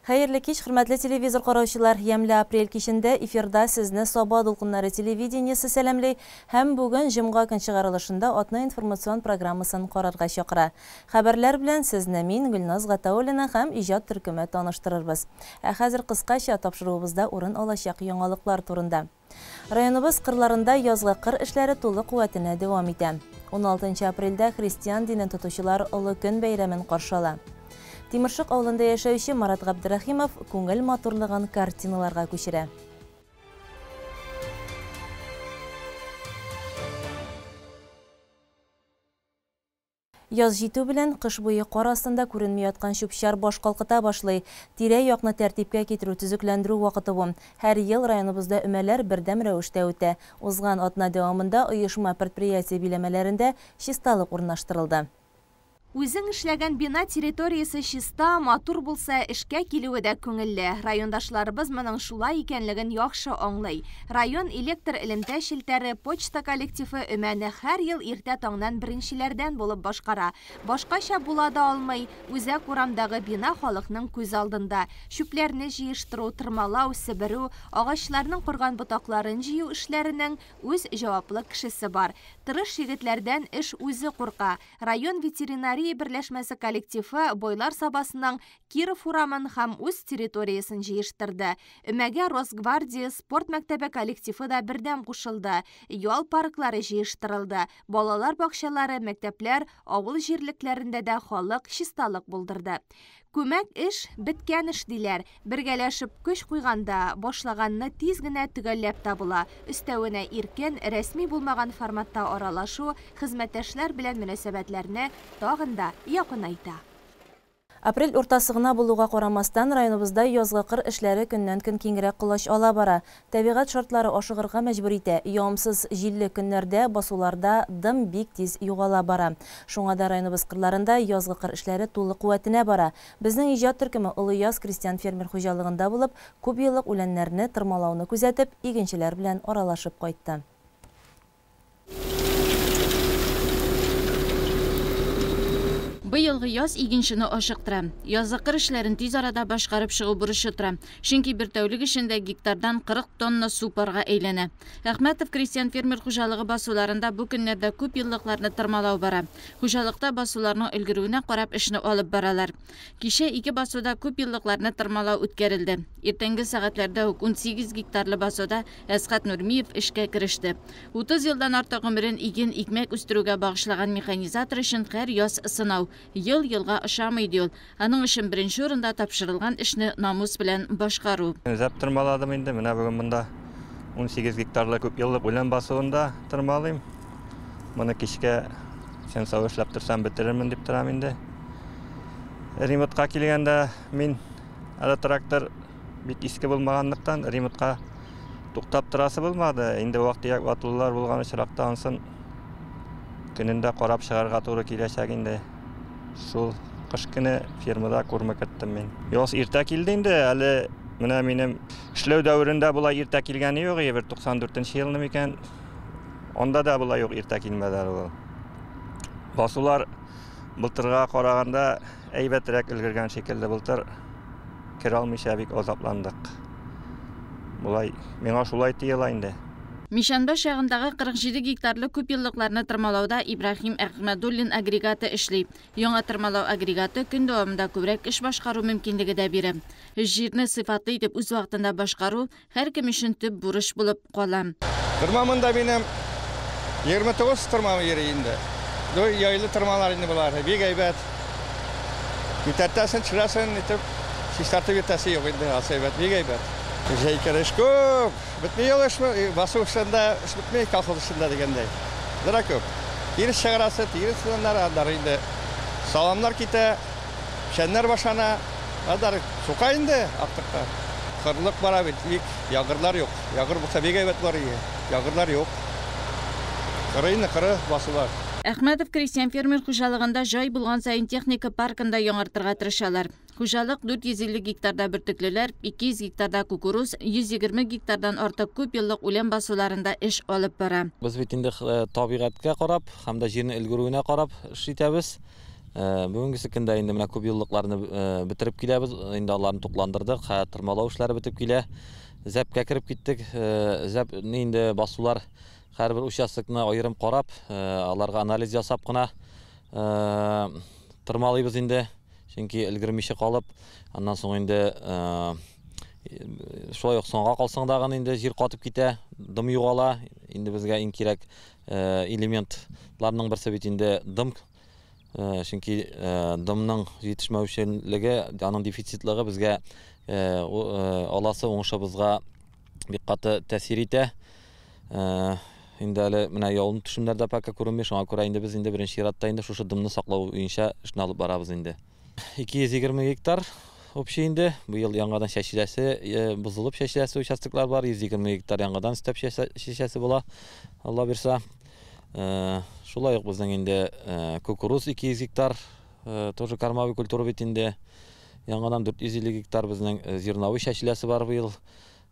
Hayırlı kech, hürmetli televizor qarawchilar, yemli aprel kechinde efirda sizni Soba Dolqunlari televideniyesi selamlay. Hem bugün jimga kun chiqarilishida otna informatsion programmasini qararga chaqira. Xabarlar bilan sizni men Gulnoz G'ataulina ham ijod turkumi tanishtiramiz. Hozir qisqacha topshiruvimizda o'rin olashaq yangiliklar turida. Rayonimiz qirlarında yozgi qir ishlari to'liq quvvatini davom etadi. 16 aprelda Hristiyan dini tutuvchilar Ulug' kun bayramini qarshi oladi. Timirchiq avlunda yashovchi Marat Abdurahimov ko'ngil motorlig'ini kartinalarga ko'chiradi. Yoz jitu bilan qish bo'yi qor ostida ko'rinmayotgan shupshar bosh qalqita boshlay. Tira-yoqni tartibga keltiruv tuzuklantiruv vaqti bu. Har yil rayonimizda umalar birdam ravishda o'tadi. O'zgan otna davomida uyushma предприятие bilemelerinde shistalik o'rnashtirildi. Үзең эшләгән бина территориясе чиста, матур булса, эшкә килүе дә күңелле. Райондашларыбыз моның шулай икәнлеген яхшы аңлый. Район электр элемтә челтәре, почта коллективы өмәне һәр ел иртә таңнан беренчеләрдән булып башкара. Башкача була да алмый, үзәк урамдагы бина халыкның күз алдында. Шүпләрне җыештыру, тырмалау, себерү, агачларның курган ботакларын җыю эшләренең үз җаваплы кешесе бар. Тырыш егетләрдән эш үзе курка. Район ветеринария берләшмәсе коллективы бойлар сабасының Киров урамын һәм үз территориясын җыештырды. Өмәгә Росгвардия спорт мәктәбе коллективы да бердәм кушылды. Ял парклары җыештырылды. Балалар бакчалары, мәктәпләр, авыл җирлекләрендә дә халык чисталык булдырды. Күмәк эш биткән эш диләр. Бергәләшеп көч куйганда башлаганны тиз генә төгәлләп табыла. Өстәвенә иркен, рәсми булмаган форматта аралашу хезмәттәшләр белән мөнәсәбәтләрне тагын да якынайта. Aprel уртасыгына булуга карамастан районыбызда язгы кыр эшләре көннән-көн киңрәк кылыш ала бара. Табигать шартлары ашыгырга мәҗбүр итә. Ямсыз җилле көннәрдә басуларда дым бик тиз югала бара. Шуңа да районыбыз кырларында язгы кыр эшләре тулы куәтенә бара. Безнең иҗат төркеме Улы Яз крестьян фермер хуҗалыгында булып, күп еллык үләннәрне тырмалауны күзәтеп, игенчеләр белән аралашып кайтты. Быелгы яз игенчене ашыктыра. Язгы кыр эшләрен тиз арада башкарып чыгу бурычы тора. Чөнки бер тәүлек эчендә гектардан 40 тонна су парга әйләнә. Әхмәтов крестьян фермер хуҗалыгы басуларында бу көннәрдә күп еллыкларны тырмалау бара. Хуҗалыкта басуларның өлгерүенә карап эшне алып баралар. Кичә 2 басуда күп еллыкларны тырмалау үткәрелде. Иртәнге сәгатьләрдә 18 гектарлы басуда Әсгать Нурмиев эшкә кереште. 30 елдан артык гомерен иген икмәк үстерүгә багышлаган механизатор өчен һәр яз сынау. Ел-елга ошамый ди ул. Аның өчен беренче урында тапшырылган эшне намус белән башкару. Зәп тырмаладым инде. Менә бүген монда 18 гектарлы күп еллык үлән басуында тырмалыйм. Моны кичкә сен сау эшләп торсам бетерермен дип торам инде. Ремонтка килгәндә мин ала трактор бик иске булмаганлыктан ремонтка туктап торасы булмады. Инде вакыт ватыллар булган очракта ансын көнендә карап чыгарга туры киләчәк инде. Шул кыш көне фермада күрмәк иттем мин. Яз иртә килде инде, әле менә минем эшләү дәврендә булай иртә килгәне юк, 94нче елны микән. Онда да булай юк, иртә килмәделәр ул. Басулар былтырга караганда әйбәтрәк өлгергән шикелле былтыр кире алмыйча бик азапландык. Булай миңа шулай тыела инде. Мишанба шагындагы 47 гектарлы күп еллыкларны тырмалауда Ибрахим Әхмәдуллин агрегаты эшли. Яңа тырмалау агрегаты көн дәвамында күбрәк эш башкару мөмкинлеге дә бирә. Җирне сыйфатлы итеп үз вакытында башкару һәр кем өчен төп бурыч булып кала. Тырмамында минем 29 тырмам йөри инде. Яйлы тырмалар инде булар. Бик әйбәт. Күтәртәсен, чырасын итеп, чистартып итәсе юк инде, әйбәт, бик әйбәт. Җәйкәреш күп. Битмей ялышмы, басу эшендә, эш битмей колхоз эшендә дигәндәй. Дара күп. Тирис чыгарасы, тирис сыннар адар инде. Саламнар китә, шәннәр башана, адар сука инде актыкта. Кырлык бара бит, ягырлар юк. Ягыр булса бик әйбәт бар иде. Ягырлар юк. Кыры басулар. Әхмәтов крестьян фермер хуҗалыгында җай булган сайын техника паркында яңартырга тырышалар. Хуҗалык 450 гектарда бөртеклеләр, 200 гектарда кукуруз, 120 гектардан артык күп еллык үлән басуларында эш алып бара. Без бит инде табигатькә карап, һәм дә җирне өлгерүенә карап эш итәбез. Бүгінгісі күнде енді мына көп жылдықларны бітіріп келеміз, енді аларын тоқландырдық, тырмалау ішлері бітіп келе, зәпке кіріп кеттік, зәп енді басулар әрбір участокны айырым қарап, аларға анализ жасап қына тырмалайбыз енді, чөнки ілгірмеше қалып, андан соң енді шулай ук соңга калсаң дагы енді жер катып ките, дым югала, енді бізге ең керек элементларның бірсі бит енді дым. Чөнки дымның жетишмәүчелеге, аның дефицитлыгы безгә аласы уңышыбызга бик каты тәэсир итә. Инде әле менә яулым төшемнәрдә пәккә күренми, шуңа күрә инде без инде беренче чиратта инде шушы дымны саклау буенча эшне алып барабыз инде. 220 гектар общий инде бу ел яңадан шәшиләсе бузылып шәшиләсе участоклар бар, 120 гектар яңадан өстәп шәшәсе була. Алла бирсә. Шулай ук безнең инде кукуруз 200 гектар, тоже кормовой культура бит инде. Яңадан 450 гектар безнең зерновой шәшиләсе бар бу ел.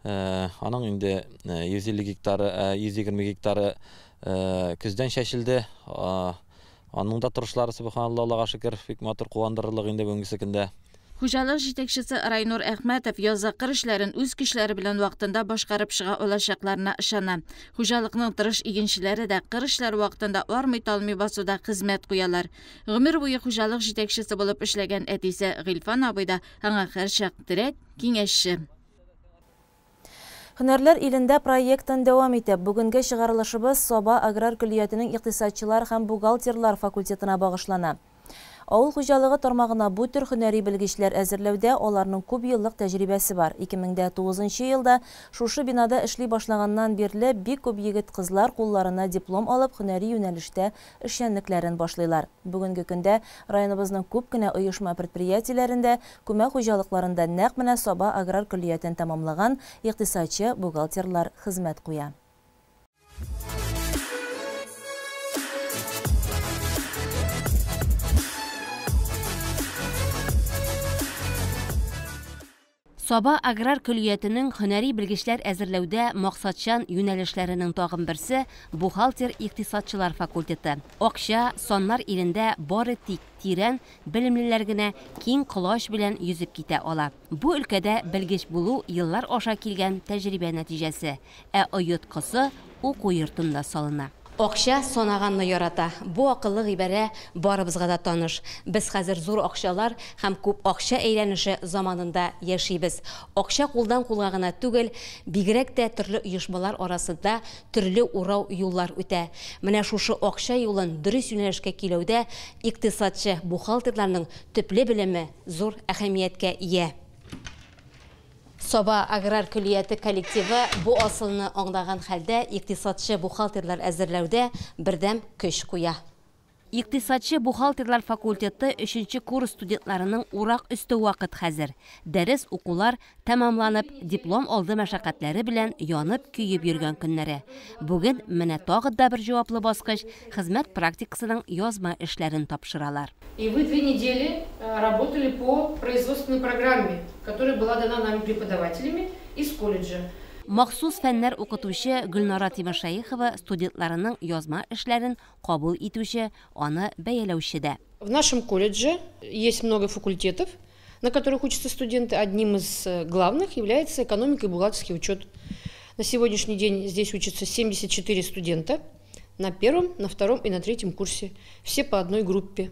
Аның инде 150 гектары, 120 гектары көздән шәшилде. Аның да торышлары субханалла, Аллага шөкер, бик матур куандырырлык инде бүгенге көндә. Хуҗалык җитәкчесе Райнур Әхмәтов язгы эшләрен үз кешеләре белән вакытында башкарып чыга алачакларына ышана. Хуҗалыкның тырыш игенчеләре дә кыр эшләре вакытында армый-талмый басуда хезмәт куялар. Гомер буе хуҗалык җитәкчесе булып эшләгән әтисе Гыйлфан абый да аңа һәрчак терәк, киңәшче. Һөнәрләр илендә проектын дәвам итеп, бүгенге чыгарылышыбыз Соба аграр көллиятының икътисадчылар һәм бухгалтерлар факультетына багышлана. Авыл хуҗалыгы тармагына бу төр һөнәри белгечләр әзерләүдә аларның күп еллык тәҗрибәсе бар. 2009 елда шушы бинада эшли башлаганнан бирле бик күп егет-кызлар кулларына диплом алып һөнәри юнәлештә эшчәнлекләрен башлыйлар. Бүгенге көндә районыбызның күп кенә оешма предприятиеләрендә, күмәк хуҗалыкларында нәкъ менә Соба аграр көллиятен тәмамлаган икътисадчы бухгалтерлар хезмәт куя. Соба аграр көллиятының һөнәри белгечләр әзерләүдә максатчан юнәлешләренең тагын берсе бухгалтер-икътисадчылар факультеты. Акча, соннар илендә бары тик тирән белемлеләр генә киң колач белән йөзеп китә ала. Бу өлкәдә белгеч булу еллар аша килгән тәҗрибә нәтиҗәсе, ә оеткысы уку йортында салына. Акча санаганны ярата. Бу акыллы гыйбарә барыбызга да таныш. Без хәзер зур акчалар һәм күп акча әйләнеше заманында яшибез. Акча кулдан кулга гына түгел, бигрәк тә төрле оешмалар арасында төрле урау юллар үтә. Менә шушы акча юлын дөрес юнәлешкә килүдә икътисадчы бухгалтерларның төпле белеме зур әһәмияткә ия. Соба аграр көллияты коллективы бу асылны аңлаган хәлдә икътисадчы бухгалтерлар әзерләүдә бердәм көч куя. Икътисадчы бухгалтерлар факультеты 3-нче курс студентларының урак өсте вакыт хәзер. Дәрес укулар тәмамланып, диплом алды мәшәкатьләре белән янып көйеп йөргән көннәре. Бүген менә тагы да бер җаваплы баскыч хезмәт практикасының язма эшләрен тапшыралар. И вы 2 недели работали по производственной программе, которая была дана нами преподавателями из колледжа. Махсус фәннәр укытучы Гөлнара Тимошаихова студентларының язма эшләрен кабул итүче, аны бәяләүче дә. В нашем колледже есть много факультетов, на которых учатся студенты. Одним из главных является экономика и бухгалтерский учет. На сегодняшний день здесь учатся 74 студента на 1-м, на 2-м и на 3-м курсе. Все по одной группе.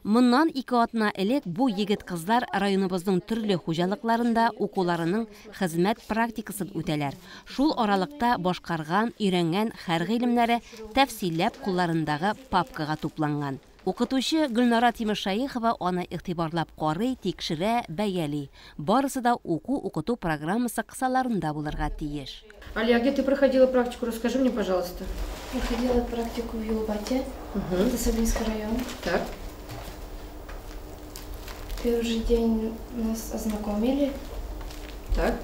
Моннан 2 атна элек бу егет-кызлар районыбызның төрле хуҗалыкларында укуларының хезмәт практикасын үтәләр. Шул аралыкта башкарган, өйрәнгән һәр гыйлемнәре тәфсилләп кулларындагы папкага тупланган. Укытучы Гөлнара Тимошаихова аны игътибарлап карый, тикшерә, бәяли. Барысы да уку-укыту программасы кысаларында булырга тиеш. Алия, где ты проходила практику? Расскажи мне, пожалуйста. Проходила практику в Юлбате, это Саблинский район. Так. Первый же день нас ознакомили. Так.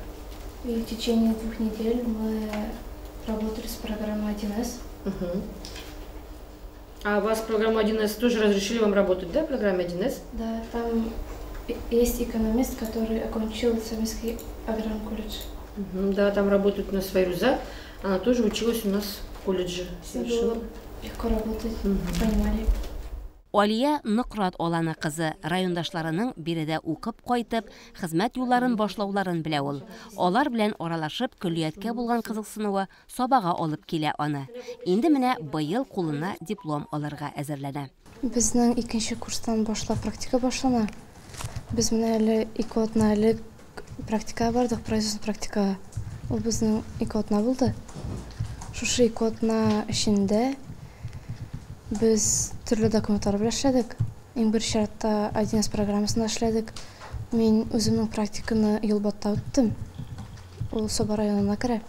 И в течение 2 недель мы работали с программой 1С. А у вас программа 1С тоже разрешили вам работать, да, в программе 1С? Да, там есть экономист, который окончил Саблинский аграрный колледж. Да, там работает у нас Файруза. Она тоже училась у нас в колледже. Все было легко работать, понимали. Алия Ныкрат Аланы кызы райондашларының биредә укып кайтып, хезмәт юлларын башлауларын белә ул. Алар белән аралашып, күллияткә булган кызыксынуы сабага алып килә аны. Инде менә быел кулына диплом алырга әзерләнә. Безнең 2нче курстан башлап практика башлана. Без менә әле 2 атна элек практикага бардык, производство практикага. Ул безнең 2 атна булды. Шушы 2 атна эчендә biz türlü dokumentar белән эшләдек. Иң беренче чиратта 1С программасында эшләдек. Мин үземнең практиканы Юлбатта үттем. Ул Соба районына керә.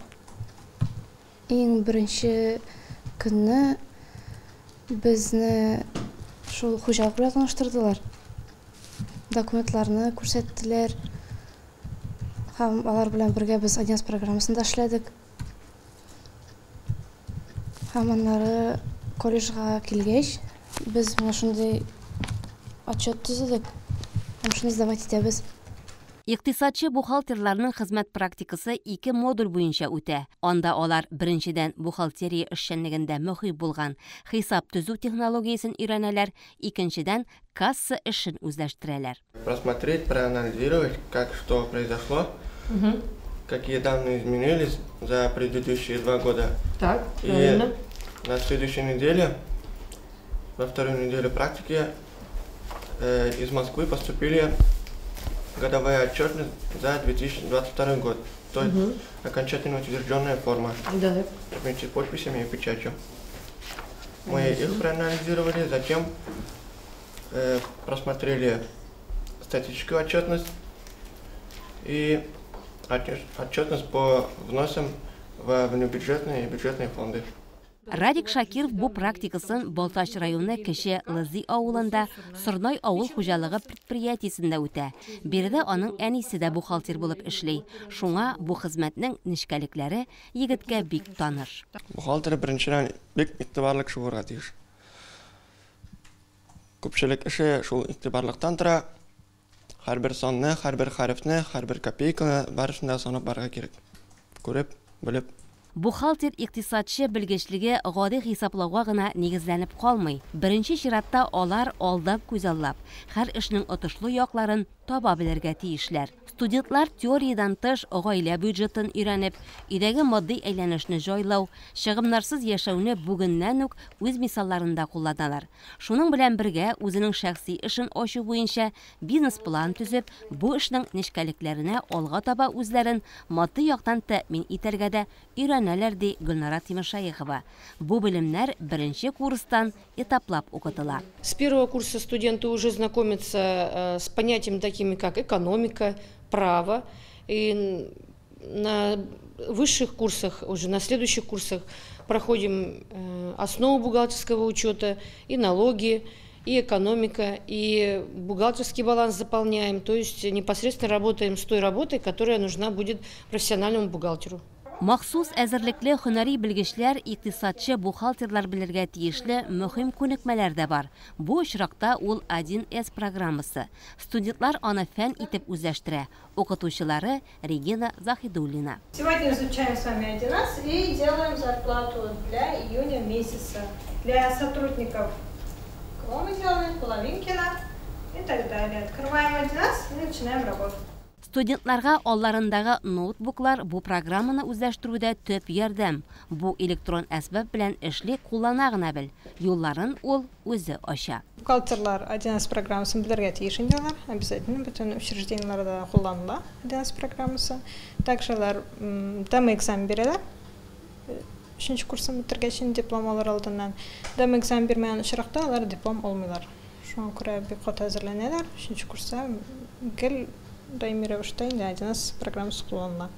Иң беренче көнне безне шул хуҗалык белән таныштырдылар. Документларны күрсәттеләр. Һәм алар белән бергә без 1С программасында эшләдек. Һәм аннары колледжга килгәч, без менә шундый отчет төзедек. Һәм шуны сдавать итәбез. Икътисадчы бухгалтерларның хезмәт практикасы 2 модуль буенча үтә. Анда алар беренчедән бухгалтерия эшчәнлегендә мөһим булган хисап төзү технологиясын өйрәнәләр, икенчедән касса эшен үзләштерәләр. Просмотреть, проанализировать, как что произошло, какие данные изменились за предыдущие 2 года. Так, правильно. На следующей неделе, во вторую неделю практики, из Москвы поступили годовая отчетность за 2022 год. То есть окончательно утвержденная форма. Да. Вместе с подписями и печатью. Мы их проанализировали, затем просмотрели статистическую отчетность и отчетность по вносам в внебюджетные и бюджетные фонды. Радик Шакиров бу практикасын Балтач районы кеше Лызи авылында Сырной авыл хуҗалыгы предприятиесендә үтә. Биредә аның әнисе дә бухгалтер булып эшли. Шуңа бу хезмәтнең нечкәлекләре егеткә бик таныш. Бухгалтер беренчедән бик игътибарлы кеше булырга тиеш. Күпчелек эше шул игътибарлыктан тора. Һәрбер санны, һәрбер хәрефне, һәрбер копейканы барышында санап барырга кирәк. Күреп, белеп. Бухгалтер икътисадчы белгечлеге гади хисаплауга гына нигезләнеп калмый. Беренче чиратта алар алдап күзаллап, һәр эшнең отышлы якларын таба белергә тиешләр. Студентлар теориядан тыш гаилә бюджетын өйрәнеп, өйдәге матди әйләнешне җайлау, чыгымнарсыз яшәүне бүгеннән үк үз мисалларында кулланалар. Шуның белән бергә үзенең шәхси эшен ачу буенча бизнес план төзеп, бу эшнең нечкәлекләренә алга таба үзләрен матди яктан тәэмин итәргә дә өйрәнәләр ди Гөлнара Тимошаехова. Бу белемнәр беренче курстан этаплап укытыла. С первого курса студенты уже знакомятся с понятиями такими, как экономика, право. И на высших курсах, уже на следующих курсах проходим основу бухгалтерского учета, и налоги, и экономика, и бухгалтерский баланс заполняем. То есть непосредственно работаем с той работой, которая нужна будет профессиональному бухгалтеру. Махсус әзерлекле һөнәри белгечләр, икътисадчы бухгалтерлар белергә тиешле мөһим күнекмәләр дә бар. Бу очракта ул 1С программасы. Студентлар аны фән итеп үзләштерә. Укытучылары Регина Захидуллина. Сегодня изучаем с вами 1С и делаем зарплату для июня месяца. Для сотрудников кого мы делаем? Половинкина и так далее. Открываем 1С и начинаем работу. Студентларга алларындагы ноутбуклар бу программаны үзләштерүдә төп ярдәм. Бу электрон әсбап белән эшли куллана гына бел. Юлларын ул үзе ача. Бухгалтерлар 1С программасын белергә тиеш инделәр. Обязательно бөтен учреждениеләрдә кулланыла 1С программасы. Также алар дәм экзамен бирәләр. 3нче курсын бетергәч диплом алыр алдыннан. Дәм экзамен бирмәгән очракта алар диплом алмыйлар. Шуңа күрә бик каты әзерләнәләр. 3нче курста гел даими рәвештә 1С программасы кулланыла.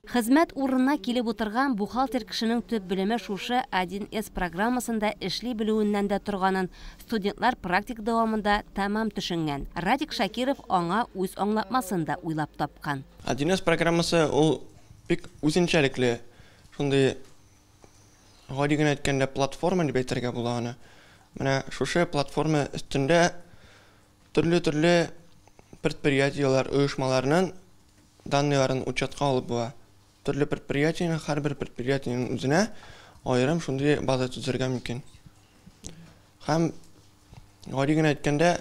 Хезмәт урынына килеп утырган бухгалтер кешенең төп белеме шушы 1С программасында эшли белүеннән дә торганын студентлар практик дәвамында тәмам төшенгән. Радик Шакиров аңа үз аңлатмасын да уйлап тапкан. 1С программасы ул бик үзенчәлекле. Шундый гади генә әйткәндә платформа дип әйтергә була аны. Менә шушы платформа өстендә төрле предприятиелар, оешмаларның данныйларын учетка алып була. Төрле предприятиянең, һәрбер предприятиянең үзенә аерым шундый база төзергә мөмкин. Һәм Гадиган әйткәндә,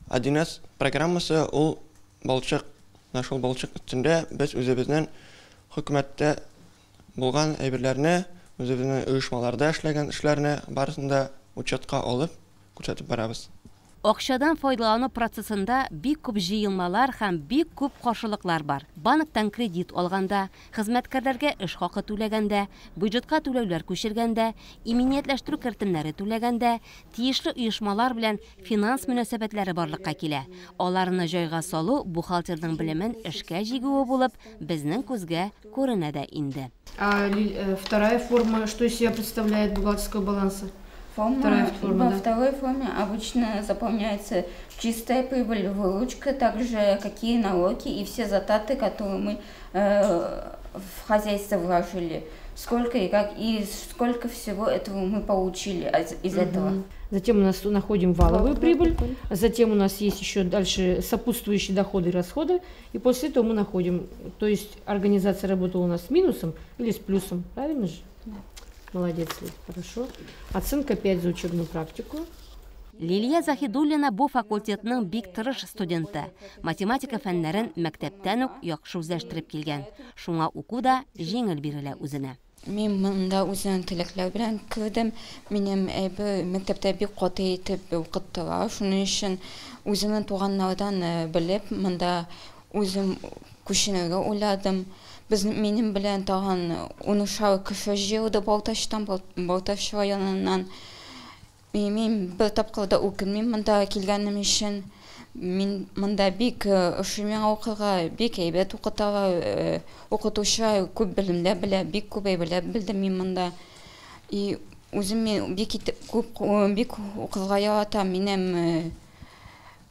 11 программасы ул балчык, нашул балчык içində без үзебезнең хөкүмәттә булган әйберләрне, үзебезнең оешмаларда эшләгән эшләрне барысында учетка алып күрсәтеп барабыз. Акчадан файдалану процессында бик күп җыелмалар һәм бик күп каршылыклар бар. Банктан кредит алганда, хезмәткәрләргә эш хакы түләгәндә, бюджетка түләүләр күчергәндә, иминиятләштерү кертемнәре түләгәндә, тиешле оешмалар белән финанс мөнәсәбәтләре барлыкка килә. Аларны җайга салу бухгалтерның белемен эшкә җигүе булып, безнең күзгә күренә дә инде. Вторая форма, что из себя представляет бухгалтерского баланса? Во второй форме обычно заполняется чистая прибыль, выручка, также какие налоги и все затраты, которые мы в хозяйство вложили. Сколько и как, и сколько всего этого мы получили из этого. Затем у нас находим валовую прибыль, затем у нас есть еще дальше сопутствующие доходы и расходы, и после этого мы находим, то есть организация работала у нас с минусом или с плюсом, правильно же? Молодец, хорошо. Оценка 5 за учебную практику. Лилия Захидуллина бу факультетның бик тырыш студенты. Математика фәннәрен мәктәптән үк яхшы үзләштереп килгән. Шуңа уку да җиңел бирелә үзенә. Мин монда үзем теләкләр белән кирдем. Минем мәктәптә бик каты итеп укыттылар. Шуның өчен үземнең туганнардан белеп, монда үзем күченергә уйладым. Минем белән тагын 10 кеше җыелды Балташ районыннан. Мин бер тапкырда укыйм монда килгәнем өчен. Мин монда бик ошыйман укырга, бик әйбәт укыталар. Укытучылар күп белемләр белә, бик күп әйберләр белдем мин монда. И үзем бик укырга яратам. Минем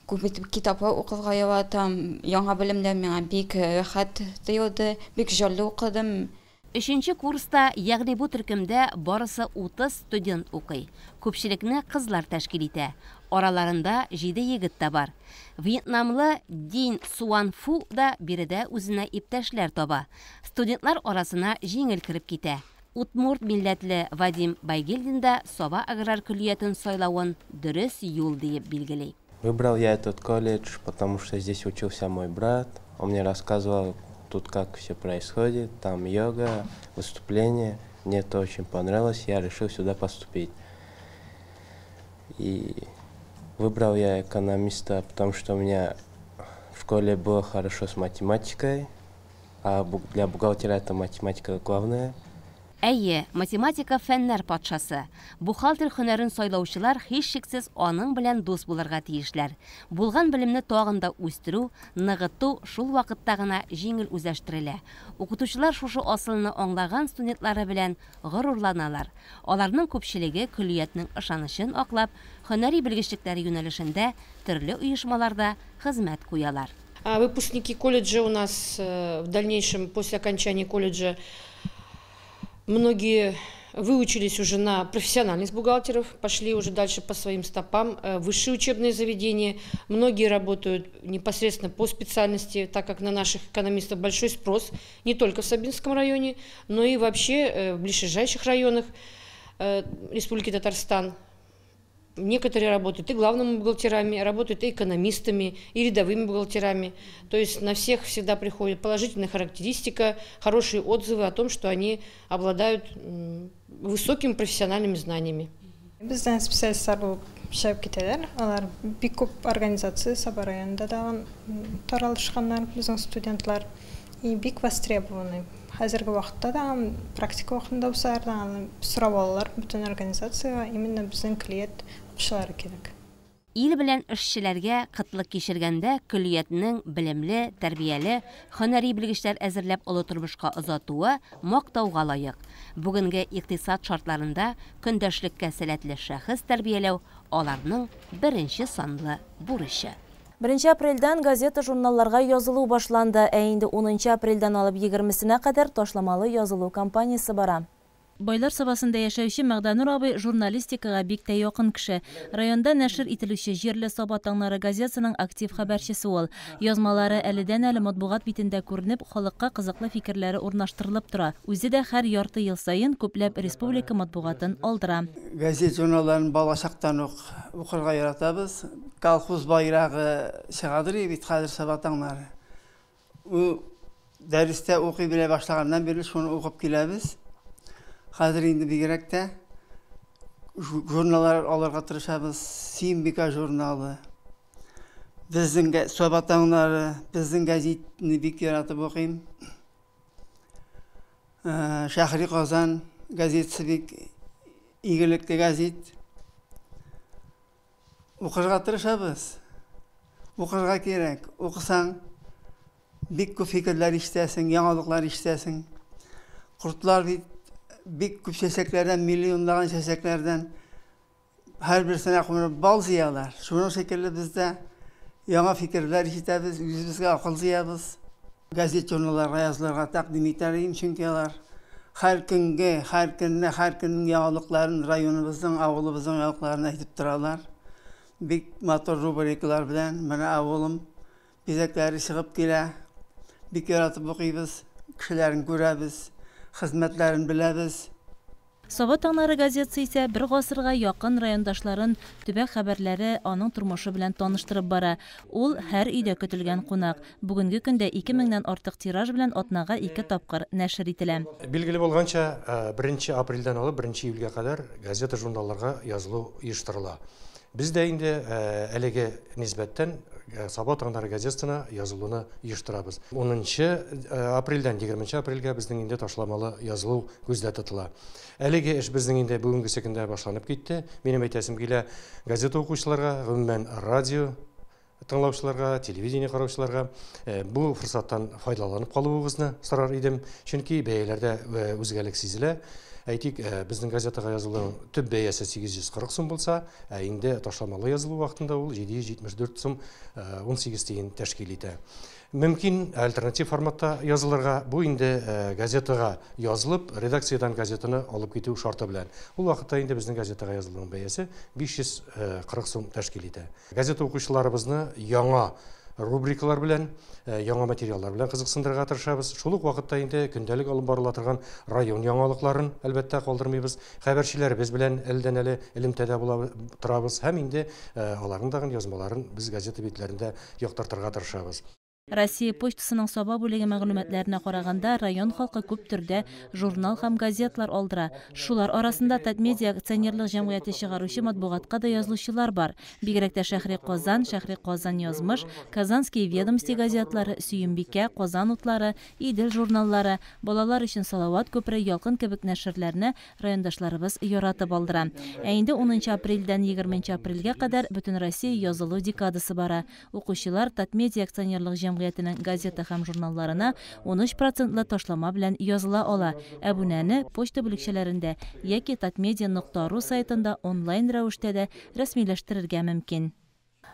күп китаплар укырга яратам. Яңа белемләр миңа бик рәхәт тоелды, бик җайлы укыдым. 3-нче курста, ягъни бу төркемдә барысы 30 студент укый. Күпчелекне кызлар тәшкил итә. Араларында 7 егет тә бар. Вьетнамлы Дин Суан Фу да биредә үзенә иптәшләр таба. Студентлар арасына җиңел кирип китә. Удмурт милләтле Вадим Байгельдин да Саба аграр көллиятен сайлавын дөрес юл дип билгели. Выбрал я этот колледж, потому что здесь учился мой брат. Он мне рассказывал тут, как все происходит. Там йога, выступления. Мне это очень понравилось. Я решил сюда поступить. И выбрал я экономиста, потому что у меня в школе было хорошо с математикой. А для бухгалтера это математика главная. Әйе, математика фәннәр патшасы. Бухгалтер һөнәрен сайлаучылар һичшиксез аның белән дус булырга тиешләр. Булган белемне тагында үстерү, ныгыту шул вакытта гына җиңел үзләштерелә. Укытучылар шушы асылны аңлаган студентлары белән горурланалар. Аларның күпчелеге көллиятның ышанычын аклап, һөнәри белгечлекләре юнәлешендә төрле оешмаларда хезмәт куялар. Выпускники колледжа у нас в дальнейшем, после окончания колледжа, многие выучились уже на профессиональных бухгалтеров, пошли уже дальше по своим стопам, высшие учебные заведения. Многие работают непосредственно по специальности, так как на наших экономистов большой спрос, не только в Сабинском районе, но и вообще в ближайших районах Республики Татарстан. Некоторые работают и главными бухгалтерами, работают и экономистами, и рядовыми бухгалтерами. То есть на всех всегда приходит положительная характеристика, хорошие отзывы о том, что они обладают высокими профессиональными знаниями. Бізден специалисттар болып шығып кетелер. Алар бик көп организация Саба районында да таралышканнар біздің студентлар. И бик востребованы. Хәзерге вакытта да практика вакытында булса да сорап алалар бүтән организацияга именно безнең клиент укучылары кирәк. Ил белән эшчеләргә кытлык кичергәндә көллиятның белемле, тәрбияле, һөнәри белгечләр әзерләп олы тормышка озатуы мактауга лаек. Бүгенге икътисад шартларында көндәшлеккә сәләтле шәхес тәрбияләү аларның беренче санлы бурычы. 1 апрельдән газета журналларга язылу башланды, инде 10 апрельдән алып 20-сенә кадәр ташламалы язылу кампаниясе бара. Байлар сабасында яшәүче Мәгданур абый журналистикага бик тә якын кеше. Районда нәшер ителүче Җирле Саба таңнары газетасының актив хәбәрчесе ул. Язмалары әледән-әле матбугат битендә күренеп, халыкка кызыклы фикерләре урнаштырылып тора. Үзе дә һәр ярты ел саен күпләп республика матбугатын алдыра. Газет журналларын балачактан ук укырга яратабыз. Колхоз байрагы чыгадыр бит хәзер Саба таңнары. У дәрестә укый белә башлаганнан бирле шуны укып киләбез. Хәзер инде бигрәк тә журналлар алырга тырышабыз. Симбика журналы. Безнең Саба таңнары, безнең газетны бик яратып укыйм. Шәһри Казан газетасы бик игелекле газет. Укырга тырышабыз. Укырга кирәк. Укысаң бик күп фикерләр ишетәсең, яңалыклар ишетәсең. Кортлар бик күп чәчәкләрдән, миллионлаган чәчәкләрдән һәр берсенә кумып бал зыялар. Шуның шикелле бездә яңа фикерләр ишетәбез, үзебезгә акыл зыябыз. Газет журналларга язылырга тәкъдим итәләр, чөнки алар һәр көннең яңалыкларын районыбызның, авылыбызның яңалыкларын әйтеп торалар. Бик матур рубрикалар белән, менә авылым бизәкләре чыгып килә. Бик яратып укыйбыз, кешеләрен күрәбез. Хезмәтләрен беләбез. Саба таңнары газетасы исә бер гасырга якын райондашларын төбәк хәбәрләре, аның тормышы белән таныштырып бара. Ул һәр өйдә көтелгән кунак. Бүгенге көндә 2000-нән артык тираж белән атнага 2 тапкыр нәшер ителә. Билгеле булганча, 1 апрельдән алып 1 июльгә кадәр газета журналларга язылу оештырыла. Biz de indi әлеге нисбәттән Саба таңнары газетасына язылуны оештырабыз. 10 апрельдән 20 апрельгә безнең инде ташламалы язылу күздә тотыла. Әлеге эш безнең инде бүгенге көндә башланып китте. Минем әйтәсем килә, газета укучыларга, гомумән радио тыңлаучыларга, телевидение караучыларга бу форсаттан файдаланып калуыгызны сорар идем. Чөнки бәяләрдә үзгәлек сизелә. Әйтик, безнең газетага язылуның төп бәясе 840 сум булса, инде ташламалы язылу вакытында ул 774 сум 18 тиен тәшкил итә. Мөмкин альтернатив форматта язылырга, бу инде газетага язылып, редакциядән газетаны алып китү шарты белән. Ул вакытта инде безнең газетага язылуның бәясе 540 сум тәшкил итә. Газета укучыларыбызны яңа рубрикалар белән, яңа материаллар белән кызыксындырырга тырышабыз. Шул ук вакытта инде көндәлек алып барыла торган район яңалыкларын әлбәттә калдырмыйбыз. Хәбәрчеләребез белән әлдән-әле элемтәдә була торабыз һәм инде аларның да язмаларын без газета битләрендә яктыртырга тырышабыз. Россия почтасының Саба бүлеге мәгълүматларына караганда, район халкы күп төрдә журнал һәм газетлар алдыра. Шулар арасында Татмедиа акционерлык җәмгыяте чыгаручы матбугатка да язылучылар бар. Бигрәк тә Шәһри Казан язмыш, Казанские ведомости газетлары, Сөембикә, Казан утлары, Идел журналлары, балалар өчен Салават күпре, Ялкын кебек нәшерләрне райондашларыбыз яратып алдыра. Ә инде 10 апрельдән 20 апрельгә кадәр бөтен Россия язылу декадасы бара. Укучылар Татмедиа акционерлык җәмгыятенең газета һәм журналларына 13% ташлама белән языла ала. Әбүнәне почта бүлекчәләрендә яки tatmedia.ru сайтында онлайн рәвештә дә рәсмиләштерергә мөмкин.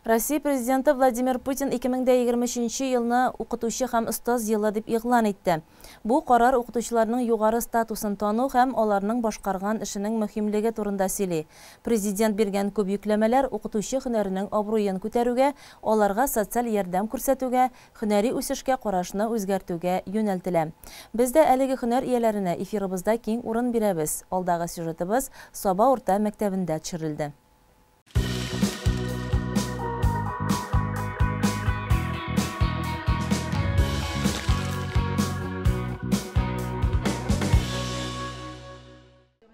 Россия президенты Владимир Путин 2023 елны укытучы һәм остаз елы дип игълан итте. Бу карар укытучыларның югары статусын тану һәм аларның башкарган эшенең мөһимлеге турында сөйли. Президент биргән күп йөкләмәләр укытучы һөнәренең абруен күтәрүгә, аларга социаль ярдәм күрсәтүгә, һөнәри үсешкә карашны үзгәртүгә юнәлтелә. Без дә әлеге һөнәр ияләренә эфирыбызда киң урын бирәбез. Алдагы сюжетыбыз Саба урта мәктәбендә төшерелде.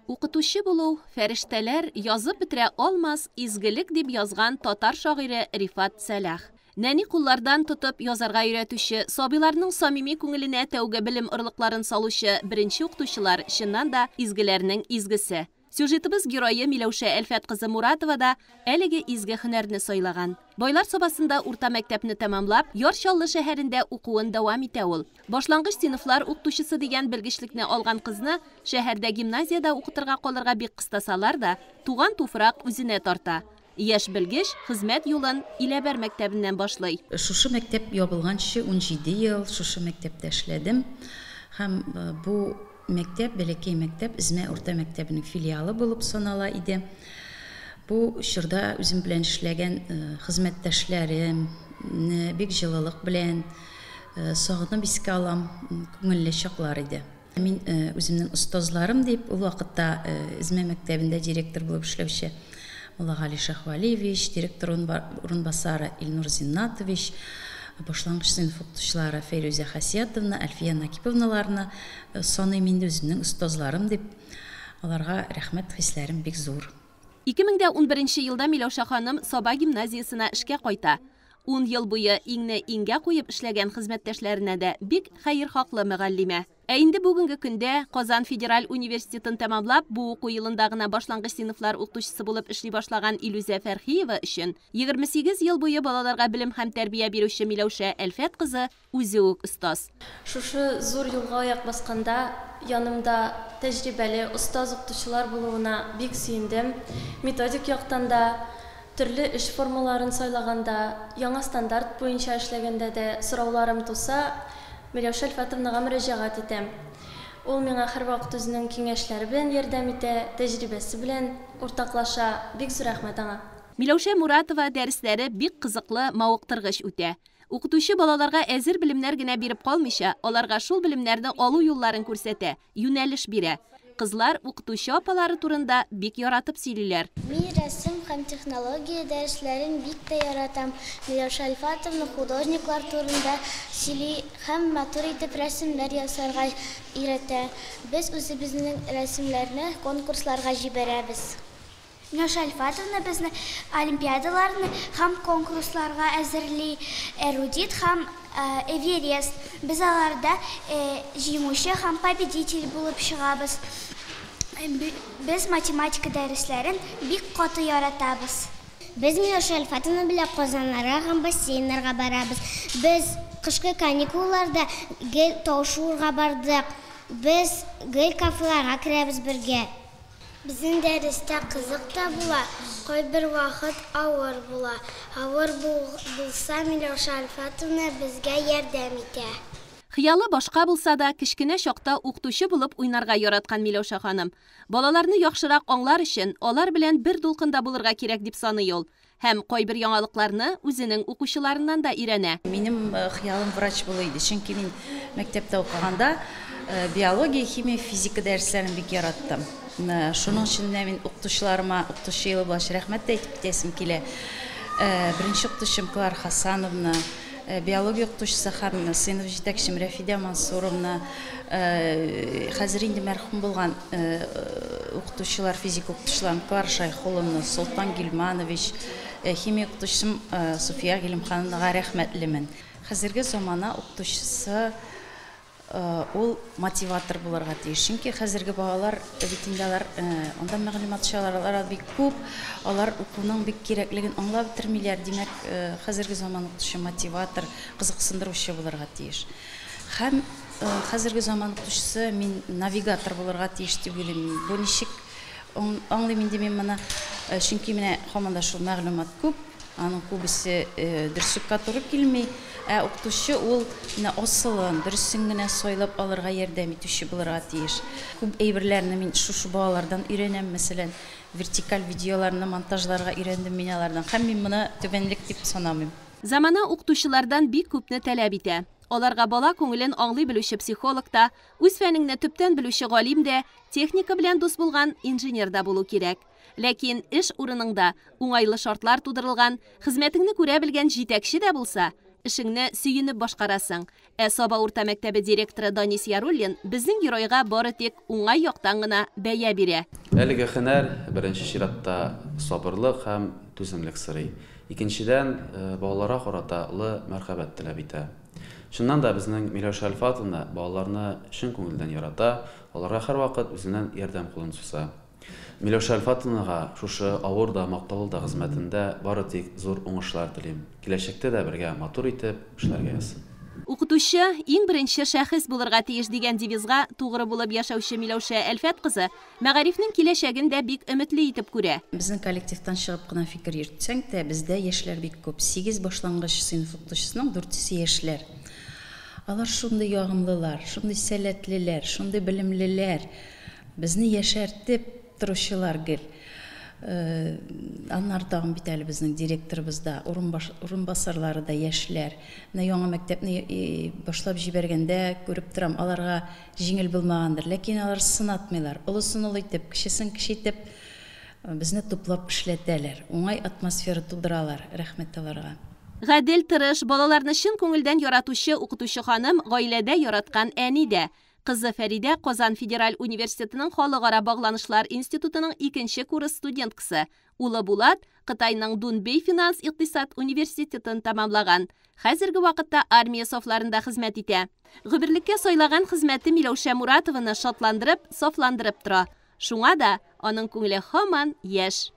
Укытучы булу, фәрештәләр язып бетерә алмас изгелек дип язган татар шагыйре Рифат Сәлах. Нәни куллардан тотып язарга өйрәтүче, сабиларның самими күңеленә тәүге белем орлыкларын салучы беренче укытучылар чыннан да изгеләрнең изгесе. Сюжетыбыз геройы Миләүшә Әлфәт кызы Муратова да әлеге изге һөнәрне сайлаган. Байлар сабасында урта мәктәпне тәмамлап, Ярчаллы шәһәрендә укуын дәвам итә ул. Башлангыч сыйныфлар укытучысы дигән белгечлекне алган кызны шәһәрдә гимназиядә укытырга калырга бик кыстасалар да, туган туфрак үзенә тарта. Яшь белгеч хезмәт юлын Иләбәр мәктәбеннән башлый. Шушы мәктәп ябылганчы 17 ел шушы мәктәптә эшләдем. Һәм бу мәктәп, бәләкәй мәктәп, Измә урта мәктәбенең филиалы булып санала иде. Бу чорда үзем белән эшләгән хезмәттәшләрем бик җылылык белән сагынып искә алам, күңелле чаклар иде. Мин үземнең остазларым дип, ул вакытта Измә мәктәбендә директор булып эшләүче Муллагали Шахвалиевич, директор урынбасары Илнур Зиннатович, башлангыч сыйныф укытучылары Фәйрүзә Хасиятовна, Әлфия Накиповналарны саныйм инде үземнең остазларым дип, аларга рәхмәт хисләрем бик зур. 2011 елда Миләүшә ханым Саба гимназиясына эшкә кайта. 10 ел буе иңне иңгә куеп эшләгән хезмәттәшләренә дә бик хәер хаклы мөгаллимә. Ә инде бүгенге көндә Казан федераль университетын тәмамлап, бу уку елында гына башлангыч сыйныфлар укытучысы булып эшли башлаган Илүзә Фәрхиева өчен 28 ел буе балаларга белем һәм тәрбия бирүче Миләүшә Әлфәт кызы үзе үк остаз. Шушы зур юлга аяк басканда янымда тәҗрибәле остаз укытучылар булуына бик сөендем. Методик яктан да, төрле эш формаларын сайлаганда, яңа стандарт буенча эшләгәндә дә сорауларым туса, Миләүшә Әлфәтовнага мөрәҗәгать итәм. Ул миңа һәрвакыт үзенең киңәшләре белән ярдәм итә, тәҗрибәсе белән уртаклаша. Бик зур рәхмәт аңа. Миләүшә Муратова дәресләре бик кызыклы, мавыктыргыч үтә. Укытучы балаларга әзер белемнәр генә биреп калмыйча, аларга шул белемнәрне алу юлларын күрсәтә, юнәлеш бирә. Кызлар укытучы апалары турында бик яратып сөйлиләр. Мин рәсем һәм технология дәресләрен бик тә яратам. Миләүшә Әлфәтовна художниклар турында сөйли һәм матур итеп рәсемнәр ясарга өйрәтә. Без үзебезнең рәсемнәрне конкурсларга җибәрәбез. Миләүшә Әлфәтовна безне олимпиадаларны һәм конкурсларга әзерли. Эрудит һәм Эверест. Без аларда җиңүче һәм победитель булып чыгабыз. Без математика дәресләрен бик каты яратабыз. Без Миләүшә Әлфәтовна белән Казаннарга һәм бассейннарга барабыз. Без кышкы каникулларда гел таушурга бардык. Без гел кафеларга керәбез бергә. Безнең дәрестә кызык та була, кайбер вакыт авыр була. Авыр булса Миләүшә Әлфәтовна безгә ярдәм итә. Хыялы башка булса да, кечкенә чакта укытучы булып уйнарга яраткан Миләүшә ханым. Балаларны яхшырак аңлар өчен, алар белән бер дулкында булырга кирәк дип саный ул. Һәм кайбер яңалыкларны үзенең укучыларыннан да өйрәнә. Минем хыялым врач булу иде, чөнки мин мәктәптә укыганда биология, химия, физика дәресләрен бик яраттым. Шуның өчен мин укытучыларыма, укытучы елы булгач рәхмәт әйтеп китәсем килә. Беренче укытучым Клара Хасановна, биология укытучысы һәм сыйныф җитәкчем Рәфидә Мансуровна, хәзер инде мәрхүм булган укытучылар, физик укытучылар Клара Шайхулловна, Солтан Гилманович, химия укытучым Суфия Гилемхановнага рәхмәтлемен. Хәзерге замана укытучысы ул мотиватор булырга тиеш. Чөнки хәзерге балалар бит инде алар анда мәгълүмат чаралары бик күп, алар укуның бик кирәклеген аңлап бетермиләр. Димәк, хәзерге заман укытучы мотиватор, кызыксындыручы булырга тиеш. Һәм хәзерге заман укытучысы мин навигатор булырга тиеш дип уйлыйм. Бу ничек аңлыйм инде мин моны, чөнки менә һаман да шул мәгълүмат күп, аның күбесе дөреслеккә туры килми. Укытучы ул асылын, дөресен генә сайлап алырга ярдәм итүче булырга тиеш. Күп әйберләрне мин шушы балалардан өйрәнәм, мәсәлән, вертикаль видеоларны монтажларга өйрәндем мин алардан. Һәм мин моны түбәнлек дип санамыйм. Замана укытучылардан бик күпне таләп итә. Аларга бала күңелен аңлый белүче психолог та, үз фәнеңне төптән белүче галим дә, техника белән дус булган инженер да булу кирәк. Ләкин эш урыныңда уңайлы шартлар тудырылган, хезмәтеңне күрә белгән җитәкче дә булса, эшеңне сөенеп башкарасың. Саба урта мәктәбе директоры Данис Яруллин безнең геройга бары тик уңай яктан гына бәя бирә. Әлеге һөнәр беренче чиратта сабырлык һәм түземлек сорый. Икенчедән, балаларга карата мәрхәбәт таләп итә. Шуннан да безнең Миләүшә Әлфәтовна балаларны чын күңелдән ярата, аларга һәрвакыт үзеннән ярдәм кулын суза. Миләүшә Әлфәтовнага шушы авыр да, мактаулы да хезмәтендә бары тик зур уңышлар телим. Киләчәктә дә бергә матур итеп эшләргә язсын. Укытучы иң беренче шәхес булырга тиеш дигән девизга тугры булып яшәүче Миләүшә Әлфәт кызы мәгарифнең киләчәген дә бик өметле итеп күрә. Безнең коллективтан чыгып кына фикер йөртсәң дә, бездә яшьләр бик күп. 8 башлангыч сыйныф укытучысының 4 яшьләр. Алар шундый ягымлылар, шундый сәләтлеләр, шундый белемлеләр, безне яшәртеп торучылар гел. Аннар тагын бит әле безнең директорыбыз да, урынбасарлары да яшьләр. Менә яңа мәктәпне башлап җибәргәндә күреп торам, аларга җиңел булмагандыр, ләкин алар сынатмыйлар. Олысын олы итеп, кечесен кече итеп безне туплап эшләтәләр. Уңай атмосфера тудыралар. Рәхмәт аларга. Гадел тырыш, балаларны чын күңелдән яратучы укытучы ханым, гаиләдә яраткан әни дә. Кызы Фәридә Казан Федераль университетының Халыкара багланышлар институтының 2нче курс студенткасы. Улы Булат Кытайның Дунбей финанс-икътисад университетын тамамлаган. Хәзерге вакытта армия сафларында хезмәт итә. Гөберлеккә сайлаган хезмәте Миләүшә Муратованы шатландырып, сафландырып тора. Шуңа да аның күңеле һаман яшь.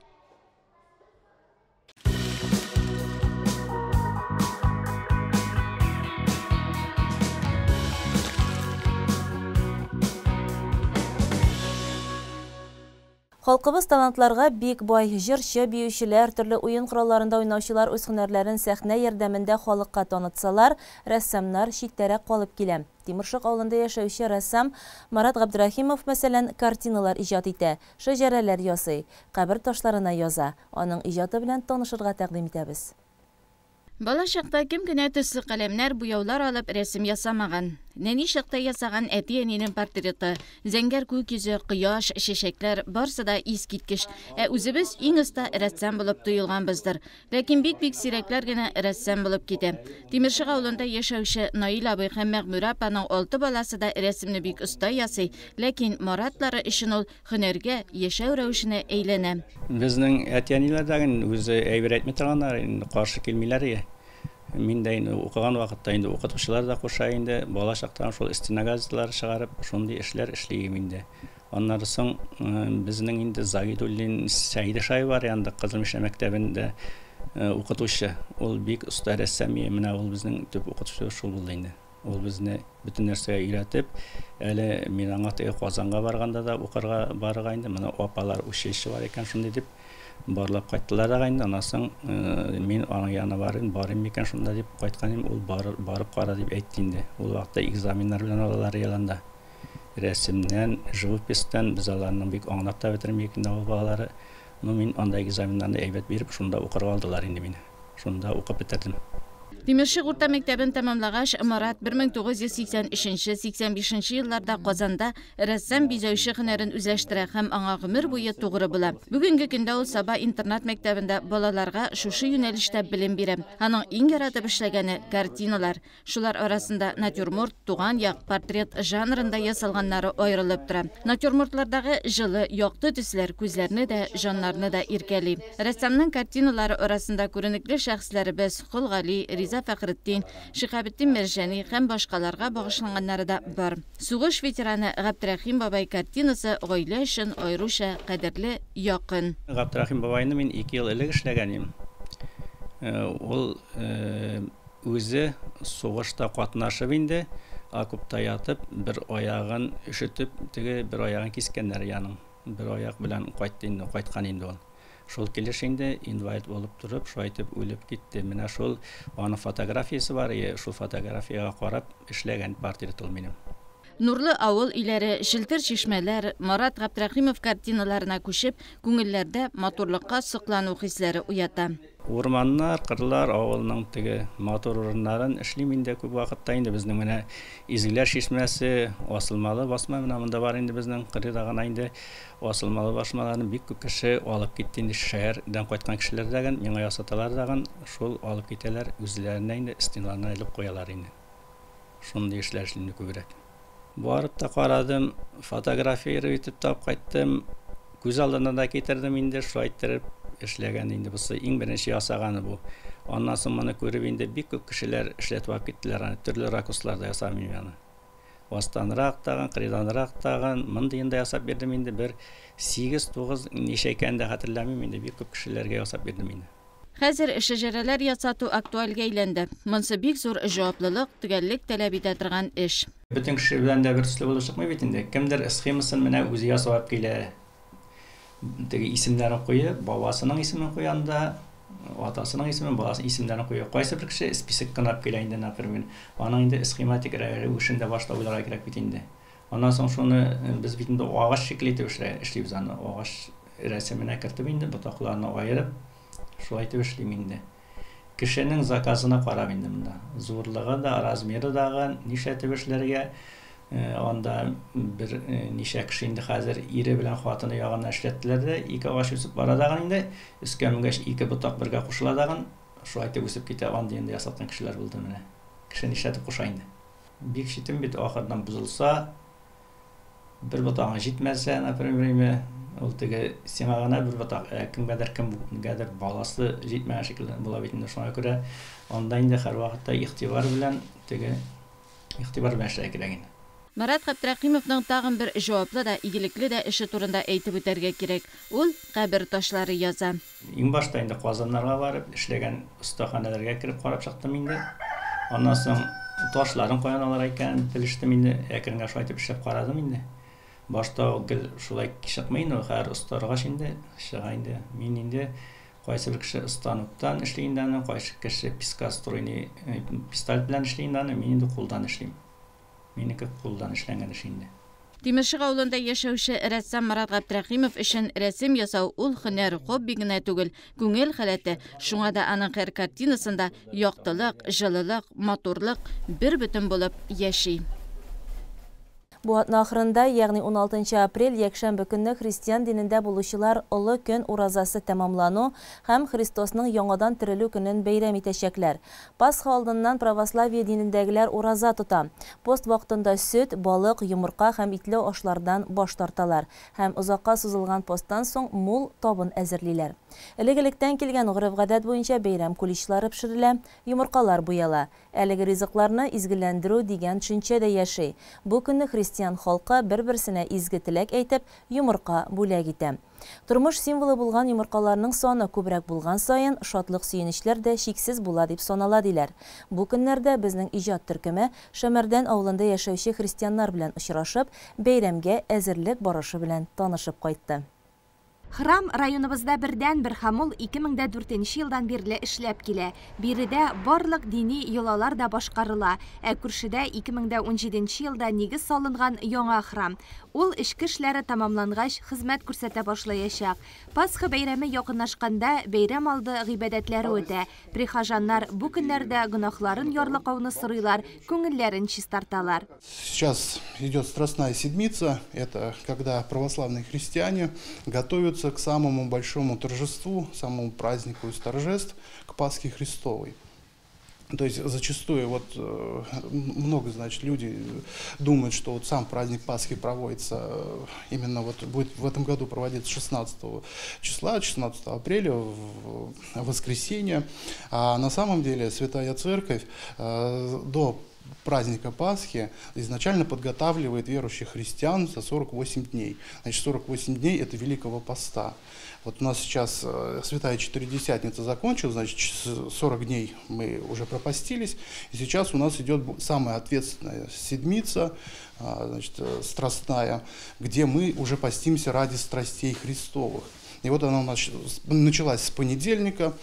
Халкыбыз талантларга бик бай, җырчы, биючеләр, төрле уен коралларында уйнаучылар үз һөнәрләрен сәхнә ярдәмендә халыкка танытсалар, рәссамнар читтәрәк калып килә. Тимершык авылында яшәүче рәссам Марат Габдрахимов мәсәлән картиналар иҗат итә, шәҗәрәләр ясый, кабер ташларына яза. Аның иҗаты белән танышырга тәкъдим итәбез. Бала чакта кем генә төсле каләмнәр, буяулар алып рәсем ясамаган. Нәни чакта ясаган әти-әнинең портреты, зәңгәр күк йөзе, кояш, чәчәкләр барсы да искиткеч. Үзебез иң оста рәссам булып тоелганбыздыр. Ләкин бик сирәкләр генә рәссам булып китә. Тимершык авылында яшәүче Наил абый һәм Мәгъмүрә апаның 6 баласы да рәсемне бик оста ясый, ләкин Маратлары өчен ул һөнәргә, яшәү рәвешенә әйләнә. Безнең әти-әниләрдән үзе әйбер әйтми торганнар, каршы килмиләр. Мин дә инде укыган вакытта инде укытучылар да куша инде бала чактан шул стеногазлар чыгарып, шундый эшләр эшлим инде. Аннан соң безнең инде Загидуллин Сәйдә шай бар янда Кызылмиша мәктәбендә укытучы. Ул бик оста рәссам, менә ул безнең төп укытучы шул булды инде. Ул безне бөтен нәрсәгә өйрәтеп, әле мин аңа Казанга барганда да укырга барырга инде, менә апалар училище бар икән шундый дип барлап кайттылар да инде. Аннан соң мин аның янына барым микән шунда дип кайтканым, ул барып кара дип әйтте инде. Ул вакытта экзаменнар белән алалар яланда. Рәсемнән, живопистән без аларның бик аңлап та бетермәгән ул балалары. Мин анда экзаменнарны әйбәт биреп, шунда укырга алдылар инде мине. Шунда укып бетердем. Тимершык урта мәктәбен тәмамлагач, Марат 1983-85 елларда Казанда рәссам бизәүче һөнәрен үзләштерә һәм аңа гомер буе тугры була. Бүгенге көндә ул Саба интернат мәктәбендә балаларга шушы юнәлештә белем бирә. Аның иң яратып эшләгәне картиналар. Шулар арасында натюрморт, туган як, портрет жанрында ясалганнары аерылып тора. Натюрмортлардагы җылы, якты төсләр күзләрне дә, җаннарны да иркәли. Рәссамның картиналары арасында күренекле шәхесләребез Хулгали, Риза Фәхретдин, Шихабетдин Мәрҗәни һәм башкаларга багышланганнары да бар. Сугыш ветераны Габдрахим бабай картинасы гаилә өчен аеруча кадерле, якын. Габдрахим бабайны мин 2 ел элек эшләгәнем. Ул үзе сугышта катнашып инде, окопта ятып, бер аягын üşетеп, теге бер аягын кискәннәр яның. Бер аяк белән кайткан инде ул. Шул килеш инде инвалид булып турып, шайтып үлеп китте. Менә шул аның фотографиясе бар, шул фотографияга карап эшләгән портрет ул минем. Нурлы авыл иләре, җилтер чишмәләр, Марат Габдрахимов картиналарына күчеп, күңелләрдә матурлыкка соклану хисләре уята. Урманнар, кырлар, авылның теге матур урыннарын эшлим инде күп вакытта инде безнең менә Изгеләр чишмәсе, Асылмалы басма менә монда бар инде безнең кырыйда гына инде Асылмалы басмаларны бик күп кеше алып китте инде шәһәрдән кайткан кешеләр дәгән, миңа ясаталар дәгән, шул алып китәләр, үзләренә инде стеналарына илеп куялар инде. Шундый эшләр инде күбрәк. Барып та карадым, фотография итеп тап кайттым, күз алдына да китердем инде, шайтырып эшләгән инде бусы иң беренче ясаганы бу. Аннан соң моны күреп инде бик күп кешеләр эшләтеп киттеләр, төрле ракурсларда ясап мине. Вастанрак тагын, кырыйданрак тагын, монда инде ясап бирдем инде бер 8-9 ничә икән дә хәтерләмим инде, бик күп кешеләргә ясап бирдем инде. Хәзер шәҗәрәләр ясату актуальгә әйләнде. Монсы бик зур җаваплылык, төгәллек таләп итә торган эш. Бөтен кеше белән дә бер төсле булып чыкмый бит инде. Кемдер схемасын менә үзе ясап килә. Теге исемнәрен куеп, бабасының исемен куянда, атасының исемен, баласының исемдерін қойып, қайсы бір кіші список қанап келейінде, например, аның енді схематик рәйері үшінде башта ойларға керек бітінде. Ondan soň şunu biz bitinde ağaç şekilde işleyip zany ağaç resimine kirtip indi butaqlarını ayırıp şu aytып işleyim indi. Kişinin zakazına qarab indi bunda. Zorluğu da, razmeri da, nişe tibişlerge onda bir nişe kişi indi hazır iri bilen xatını yağını işlettiler de iki ağaç üsüp baradağın indi. Üskemünge iki butaq birge qoşuladağın şu aytып üsüp kite onda indi yasatqan kişiler buldu mene. Kişi nişetip qoşayındı. Bir kişitin bit ahırdan buzulsa bir butağına jitmezse, например, ol tege sinagana bir butaq kimgadir balası jitmeyen şekilde bulabitinde şuna göre onda indi her vaqtda ihtibar bilen tege ihtibar bilen işler kerak. Marat Gaptraqimovning tag'in bir javobli da igilikli da ishi turida aytib o'targa kerak. Ul qabr toshlari yoza. Eng boshda endi qozonlarga borib ishlagan ustaxonalarga kirib qarab chiqdim endi. Ondan so'ng toshlarin qo'yanalar ekan, bilishdim endi, ekringa shu aytib ishlab qaradim endi. Boshda gil shulay chiqmaydi, har ustarga endi shig'aydi. Men endi qaysi bir kishi stanokdan ishlaydigan, qaysi kishi piskastroyni pistol bilan ishlaydigan, men endi qo'ldan ishlayman. Meniki qo'ldan ishlangan ish endi. Timirchiq avlunda yashovchi rassom Marat Gaptraqimov ishin rasm yasau ul hunar hobbigina tugul, ko'ngil holati. Shunga da aning har kartinasida yoqtiliq, jililiq, motorliq bir butun bo'lib yashay. Bu atın ahırında, yani 16 aprel yakshanba günü Hristiyan dininde buluşular Ulu Gün urazası tamamlanu, hem Hristos'un yangadan tirilü günün beyram etecekler. Pasxa aldından Pravoslaviya dinindegiler uraza tuta. Post vaktinde süt, balık, yumurka hem itli oşlardan baş tartalar. Hem uzakka suzulgan posttan son mul tabun əzirliler. Elegilikten kelgen uğrıv gadet boyunca beyram kulişleri pişirile, yumurkalar buyala. Eligi riziklarını izgilendiru digen çünçe de yaşay. Bu günü Hristiyan halka bir-birsine izgi tilek eytip yumurka bulak ite. Turmuş simvolu bulgan yumurkalarının sonu kübrek bulgan sayın şatlıq süyünüşler de şiksiz bula dip sonaladiler. Bu günlerde bizning ijat türküme Şömerden avlunda yaşayışı Hristiyanlar bilen uçraşıp, beyramge əzirlik barışı bilen tanışıp qaytdı. Храм районыбызда бердән бер һәм ул 2004 елдан бирле эшләп килә. Биредә барлык дини йолалар да башкарыла. Ә күршедә 2017 елда нигез салынган яңа храм. Ул эшке эшләре тамамлангач хезмәт күрсәтә башлаячак. Пасха бәйрәме якынлашканда бәйрәм алды гыйбадәтләре үтә. Прихожаннар бу көннәрдә гөнаһларын ярлыкауны сорыйлар, күңелләрен чистарталар. Сейчас идет Страстная Седмица. Это когда православные христиане готовятся к самому большому торжеству, самому празднику из торжеств, к Пасхе Христовой. То есть зачастую вот много, значит, люди думают, что вот сам праздник Пасхи проводится именно вот будет в этом году проводиться 16 числа, 16 апреля в воскресенье. А на самом деле Святая Церковь до праздника Пасхи изначально подготавливает верующих христиан за 48 дней. Значит, 48 дней – это Великого Поста. Вот у нас сейчас Святая Четыредесятница закончилась, значит, 40 дней мы уже пропастились, и сейчас у нас идет самая ответственная седмица, значит, страстная, где мы уже постимся ради страстей Христовых. И вот она у нас началась с понедельника.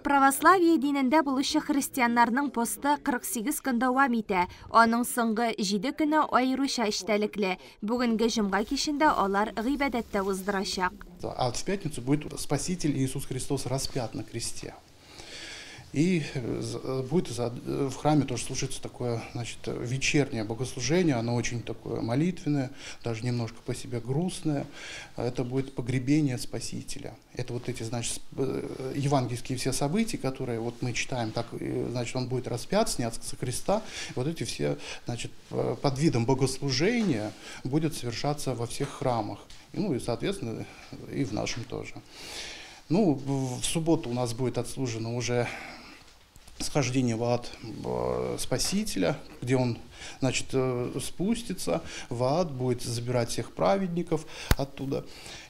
Православие динендә булучы христианнарның посты 48 көн дәвам итә. Аның соңгы 7 көне аеруча эчтәлекле. Бүгенге җомга кичендә алар гыйбадәттә уздырачак. А в пятницу будет Спаситель Иисус Христос распят на кресте. И будет в храме тоже служиться такое, значит, вечернее богослужение, оно очень такое молитвенное, даже немножко по себе грустное. Это будет погребение Спасителя. Это вот эти, значит, евангельские все события, которые вот мы читаем, так, значит, он будет распят, снят со креста. Вот эти все, значит, под видом богослужения будет совершаться во всех храмах. Ну и, соответственно, и в нашем тоже. Ну, в субботу у нас будет отслужено уже схождение в ад Спасителя, где он, значит, спустится в ад, будет забирать всех праведников оттуда.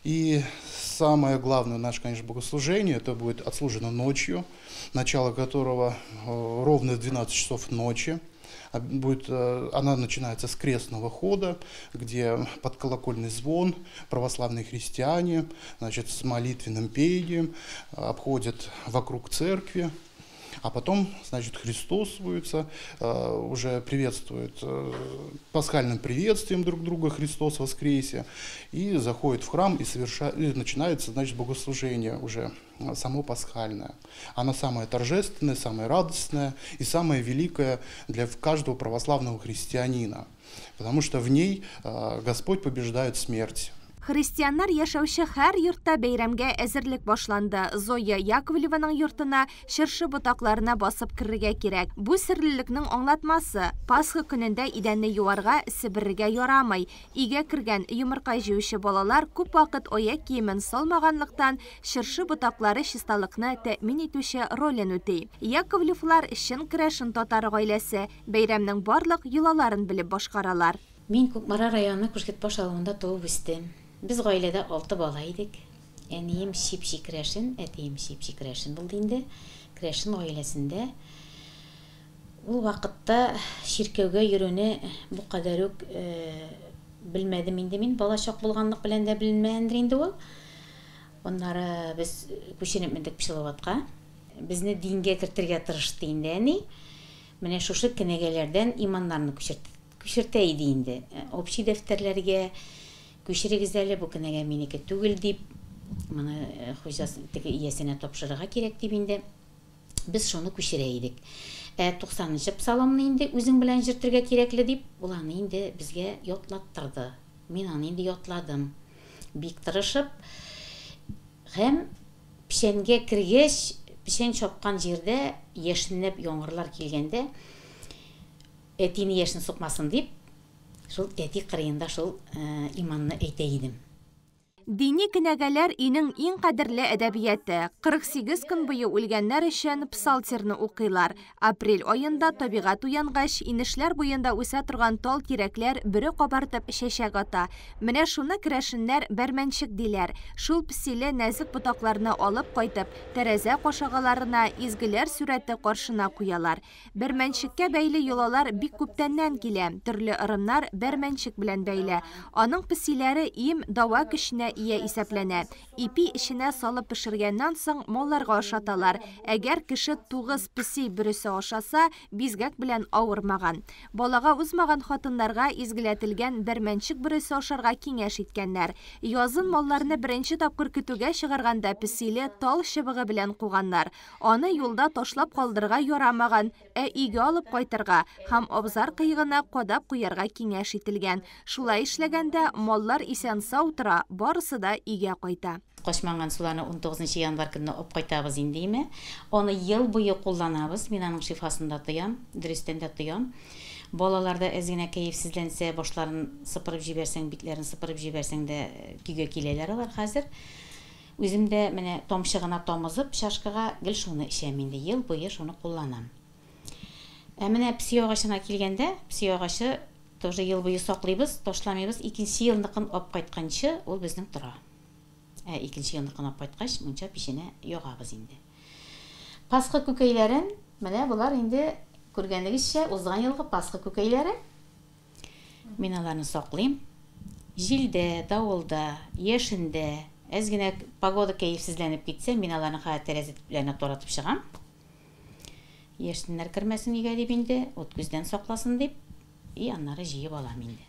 И самое главное наше, конечно, богослужение, это будет отслужено ночью, начало которого ровно в 12 часов ночи. Она начинается с крестного хода, где под колокольный звон православные христиане, значит, с молитвенным пением обходят вокруг церкви. А потом, значит, христосуются, уже приветствуют пасхальным приветствием друг друга «Христос воскресе», и заходят в храм, и начинается, значит, богослужение уже само пасхальное. Оно самое торжественное, самое радостное и самое великое для каждого православного христианина, потому что в ней Господь побеждает смерть. Христианнар яшәүче һәр йортта бәйрәмгә әзерлек башланды. Зоя Яковлеваның йортына шыршы ботакларына басып керергә кирәк. Бу серлелекнең аңлатмасы. Пасха көнендә идәнне юарга, себерергә ярамый. Өйгә кергән йомырка җыючы балалар күп вакыт аяк киемен салмаганлыктан шыршы ботаклары чисталыкны тәэмин итүче ролен үти. Яковлевлар чын керәшен татар гаиләсе бәйрәмнең барлык йолаларын белеп башкаралар. Мин Күкмара районы Күршетбаш авылында туып үстем. Biz гаиләдә 6 бала идек. Әнием Шипши керәшен, әтием Шипши керәшен булды инде. Керәшен гаиләсендә. Ул вакытта ширкәүгә йөрүне бу кадәр үк белмәдем инде мин. Бала чак булганлык белән дә белмәендер инде ул. Оннары без күченеп мендек Пчеловодка. Безне дингә кертергә тырышты инде әни. Менә шушы кенәгәләрдән иманнарны күчертә иде инде. Общий дәфтәрләргә күчерегез әле бу кенәгә минеке түгел дип, моны хуҗасы иясенә тапшырырга кирәк дип инде. Без шуны күчерә идек. 90-нчы псаломны инде үзең белән җыртырга кирәкле дип, ул аны инде безгә ятлаттырды. Мин аны инде ятладым. Бик тырышып, һәм пишәнгә кергәч, пишән чапкан җирдә яшенләп яңгырлар килгәндә, әтине яшен сукмасын дип, шул әти кырыенда шул иманны әйтә идем. Дини кенәгәләр инең иң кадерле әдәбияты. 48 көн буе үлгәннәр өчен псалтирны укыйлар. Апрель аенда табигать уянгач, инешләр буенда үсә торган тал тирәкләр бүре кабартып чәчәк ата. Менә шуны керәшеннәр бәрмәнчек диләр. Шул песиле нәзик ботакларны алып кайтып, тәрәзә кашагаларына изгеләр сурәте каршына куялар. Бәрмәнчеккә бәйле йолалар бик күптәннән килә. Төрле ырымнар бәрмәнчек белән бәйле. Аның песиләре им дава көченә ия исәпләнә. Ипи эченә салып пешергәннән соң малларга ашаталар. Әгәр кеше 9 песи бөресе ашаса, бизгәк белән авырмаган. Балага узмаган хатыннарга изгеләтелгән бәрмәнчек бөресе ашарга киңәш иткәннәр. Язын малларны беренче тапкыр көтүгә чыгарганда песиле тал чыбыгы белән куганнар. Аны юлда ташлап калдырга ярамаган, өйгә алып кайтырга һәм абзар кыегына кадап куярга киңәш ителгән. Шулай эшләгәндә маллар исән-сау тора, барысы да өйгә кайта. Кашманган суларны 19 январь көнне оп кайтабыз индеме. Аны ел буе кулланабыз. Мин аның шифасында тоям, дөрестән дә тоям. Балаларда әзгенә кәефсезләнсә, башларын сыпырып җибәрсәң, битләрен сыпырып җибәрсәң дә көйгә киләләр алар хәзер. Үзем дә менә тамчы гына тамызып, шашкага гел шуны эчәм инде. Ел буе шуны кулланам. Менә пси агачына килгәндә, пси агачы тоже ел буе саклыйбыз, ташламыйбыз. Икенче елныкын оп кайтканчы ул безнең тора. Икенче елныкын оп кайткач, мунча пишенә ягабыз инде. Пасха күкәйләрен, менә булар инде күргәнегезчә узган елгы пасха күкәйләре. Мин аларны саклыйм. Җилдә, давылда, яшендә, әзгенә погода кәефсезләнеп китсә, мин аларны тәрәзә белән таратып чыгам. Яшеннәр кермәсен өйгә дип инде, ут күздән сакласын дип, аннары җыеп алам инде.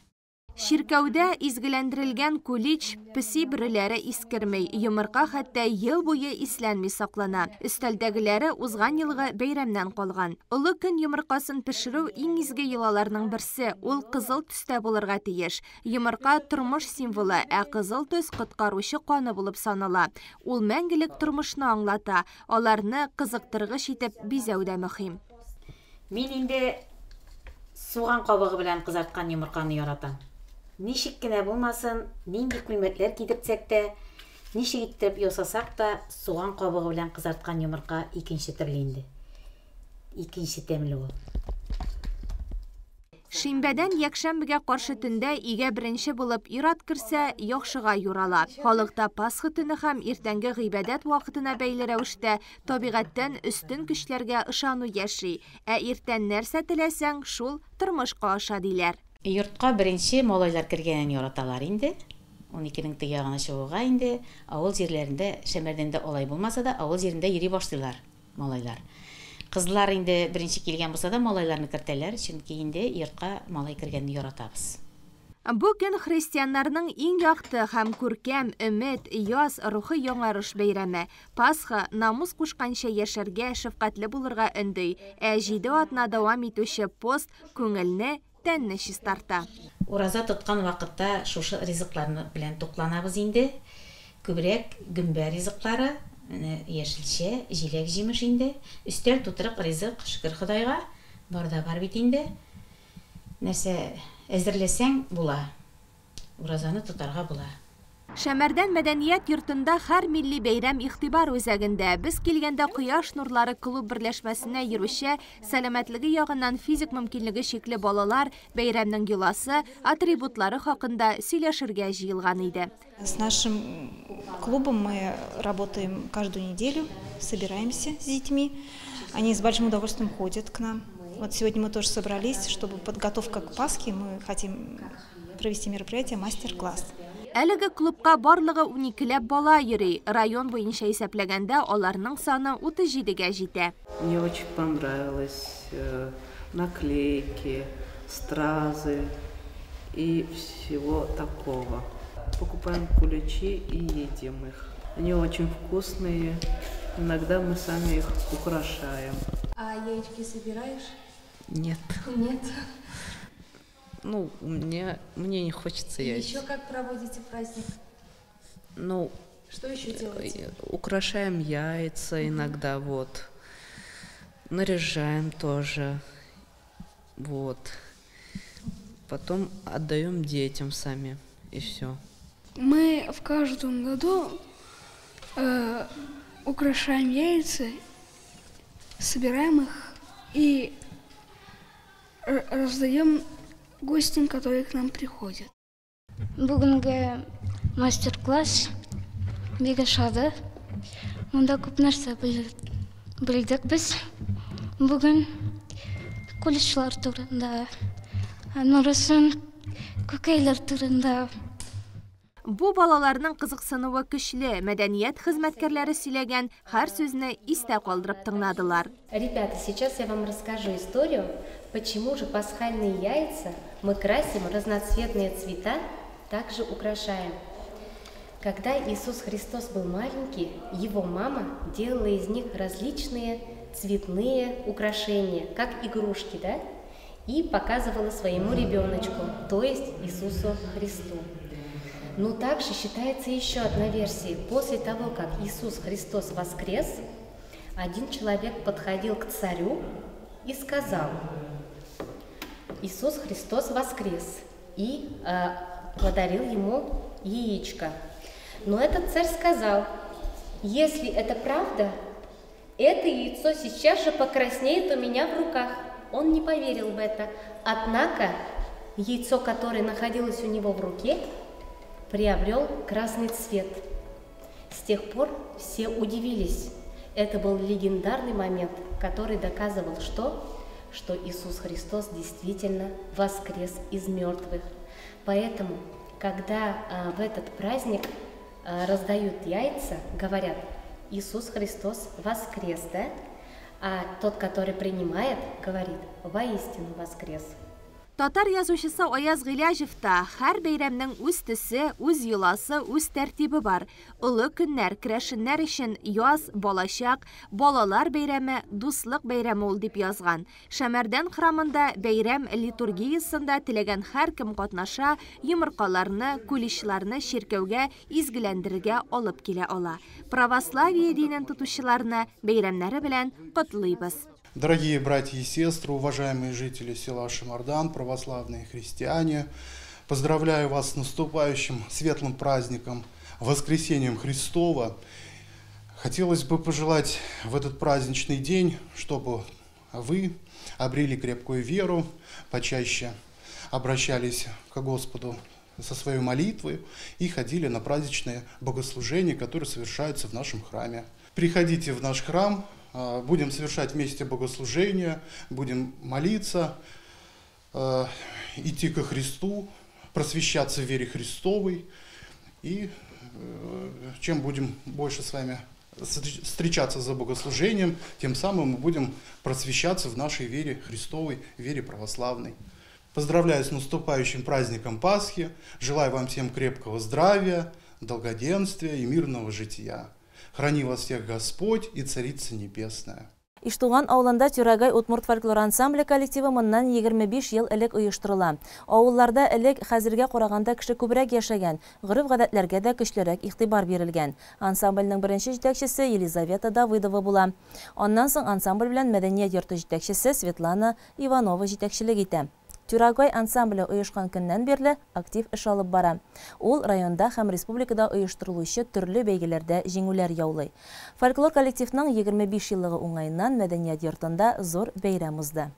Ширкәүдә изгеләндерелгән кулич песи бөреләре искермей, йомырка хәтта ел буе исләнми саклана. Өстәлдәгеләре узган елгы бәйрәмнән калган. Олы көн йомыркасын пешерү иң изге йолаларның берсе. Ул кызыл төстә булырга тиеш. Йомырка тормыш символы, кызыл төс коткаручы каны булып санала. Ул мәңгелек тормышны аңлата. Аларны кызыктыргыч итеп бизәү дә мөһим. Мин инде суган кабыгы белән кызарткан йомырканы яратам. Ничек кенә булмасын, нинди күлмәкләр кидертсәк тә, ничек итеп ясасак та, суган кабыгы белән кызарткан йомырка икенче төрле инде. Икенче тәмле ул. Шимбәдән якшәмбегә каршы төндә игә беренче булып ир-ат керсә, яхшыга юрала. Халыкта Пасха төне һәм иртәнге гыйбадәт вакытына бәйле рәвештә табигатьтән үстен көчләргә ышану яши. Ә иртән нәрсә теләсәң, шул тормышка аша диләр. Йортка беренче малайлар кергәнен яраталар инде. 12-нең тыягына чыгуга инде. Авыл җирләрендә, Шәмәрдәндә алай булмаса да, авыл җирендә йөри башлыйлар малайлар. Кызлар инде беренче килгән булса да, малайларны кертәләр, чөнки инде йортка малай кергәнне яратабыз. Бу көн христианнарның иң якты һәм күркәм, өмет, яз, рухи яңарыш бәйрәме. Пасха намус кушканча яшәргә, шәфкатьле булырга өндый, ә 7 атна дәвам итүче пост күңелне, тәнне чистарта. Ураза тоткан вакытта шушы ризыкларны белән тукланабыз инде. Күбрәк гөмбә ризыклары, яшелчә, җиләк җимеш инде. Өстәл тутырык ризык, шөкер Худайга, барда бар бит инде. Нәрсә әзерләсәң була. Уразаны тотарга була. Шәмәрдән мәдәният йортында һәр милли бәйрәм игътибар үзәгендә. Без килгәндә Кояш нурлары клуб берләшмәсенә йөрүче, сәламәтлеге ягыннан физик мөмкинлеге шикле балалар бәйрәмнең йоласы, атрибутлары хакында сөйләшергә җыелган иде. С нашим клубом мы работаем каждую неделю, собираемся с детьми. Они с большим удовольствием ходят к нам. Вот сегодня мы тоже собрались, чтобы подготовка к Пасхе, мы хотим провести мероприятие мастер-класс. Әлеге клубка барлыгы 12 бала йөри. Район буенча исәпләгәндә аларның саны 37-гә җитә. Мне очень понравилось наклейки, стразы и всего такого. Покупаем куличи и едим их. Они очень вкусные. Иногда мы сами их украшаем. А яички собираешь? Нет. Нет. Ну, мне не хочется яиц. Еще как проводите праздник? Ну, что еще делаете? Украшаем яйца иногда, вот. Наряжаем тоже. Вот. Потом отдаем детям сами. И все. Мы в каждом году украшаем яйца, собираем их и раздаем гостям, которые к нам приходят. Бүгінгі мастер-класс бик ашады. Онда күп нәрсә белдек без. Бүген колледжлар турында, нурасын күкәйләр турында. Бу балаларның кызыксынуы көчле, мәдәният хезмәткәрләре сөйләгән һәр сүзне истә калдырып тыңладылар. Ребята, сейчас я вам расскажу историю, почему же пасхальные яйца мы красим разноцветные цвета, также украшаем. Когда Иисус Христос был маленький, его мама делала из них различные цветные украшения, как игрушки, да? И показывала своему ребеночку, то есть Иисусу Христу. Но также считается еще одна версия. После того, как Иисус Христос воскрес, один человек подходил к царю и сказал: Иисус Христос воскрес, и подарил ему яичко. Но этот царь сказал: если это правда, это яйцо сейчас же покраснеет у меня в руках. Он не поверил в это. Однако яйцо, которое находилось у него в руке, приобрел красный цвет. С тех пор все удивились. Это был легендарный момент, который доказывал, что Иисус Христос действительно воскрес из мертвых. Поэтому, когда в этот праздник раздают яйца, говорят: Иисус Христос воскрес, да? А тот, который принимает, говорит: воистину воскрес. Татар язучысы Аяз Гыйләҗевтә һәр бәйрәмнең үз төсе, үз йоласы, үз тәртибе бар. Улы көннәр, керәшеннәр өчен яз, балачак, балалар бәйрәме, дуслык бәйрәме ул дип язган. Шәмәрдән храмында бәйрәм литургиясында теләгән һәр кем катнаша, йомыркаларны, куличларны чиркәүгә изгеләндерергә алып килә ала. Православие динен тотучыларны бәйрәмнәре белән котлыйбыз. Дорогие братья и сестры, уважаемые жители села Шимардан, православные христиане, поздравляю вас с наступающим светлым праздником, Воскресением Христова. Хотелось бы пожелать в этот праздничный день, чтобы вы обрели крепкую веру, почаще обращались к Господу со своей молитвой и ходили на праздничные богослужения, которые совершаются в нашем храме. Приходите в наш храм, будем совершать вместе богослужения, будем молиться, идти ко Христу, просвещаться в вере Христовой. И чем будем больше с вами встречаться за богослужением, тем самым мы будем просвещаться в нашей вере Христовой, вере православной. Поздравляю с наступающим праздником Пасхи, желаю вам всем крепкого здравия, долгоденствия и мирного жития. Храни вас всех Господь и Царица Небесная. Иштуган авылында Тюрагай Удмурт фольклор ансамбле коллективы моннан 25 ел элек оештырыла. Авылларда элек хәзергә караганда кеше күбрәк яшәгән, гореф-гадәтләргә дә көчлерәк игътибар бирелгән. Ансамбльнең беренче җитәкчесе Елизавета Давыдова була. Аннан соң ансамбль белән мәдәният йорты җитәкчесе Светлана Иванова җитәкчелек итә. Тюрагай ансамбле оешкан көннән бирле актив эш алып бара. Ул районда һәм республикада оештырылучы төрле бәйгеләрдә җиңүләр яулый. Фольклор коллективның 25 еллыгы уңаеннан мәдәният йортында зур бәйрәм узды.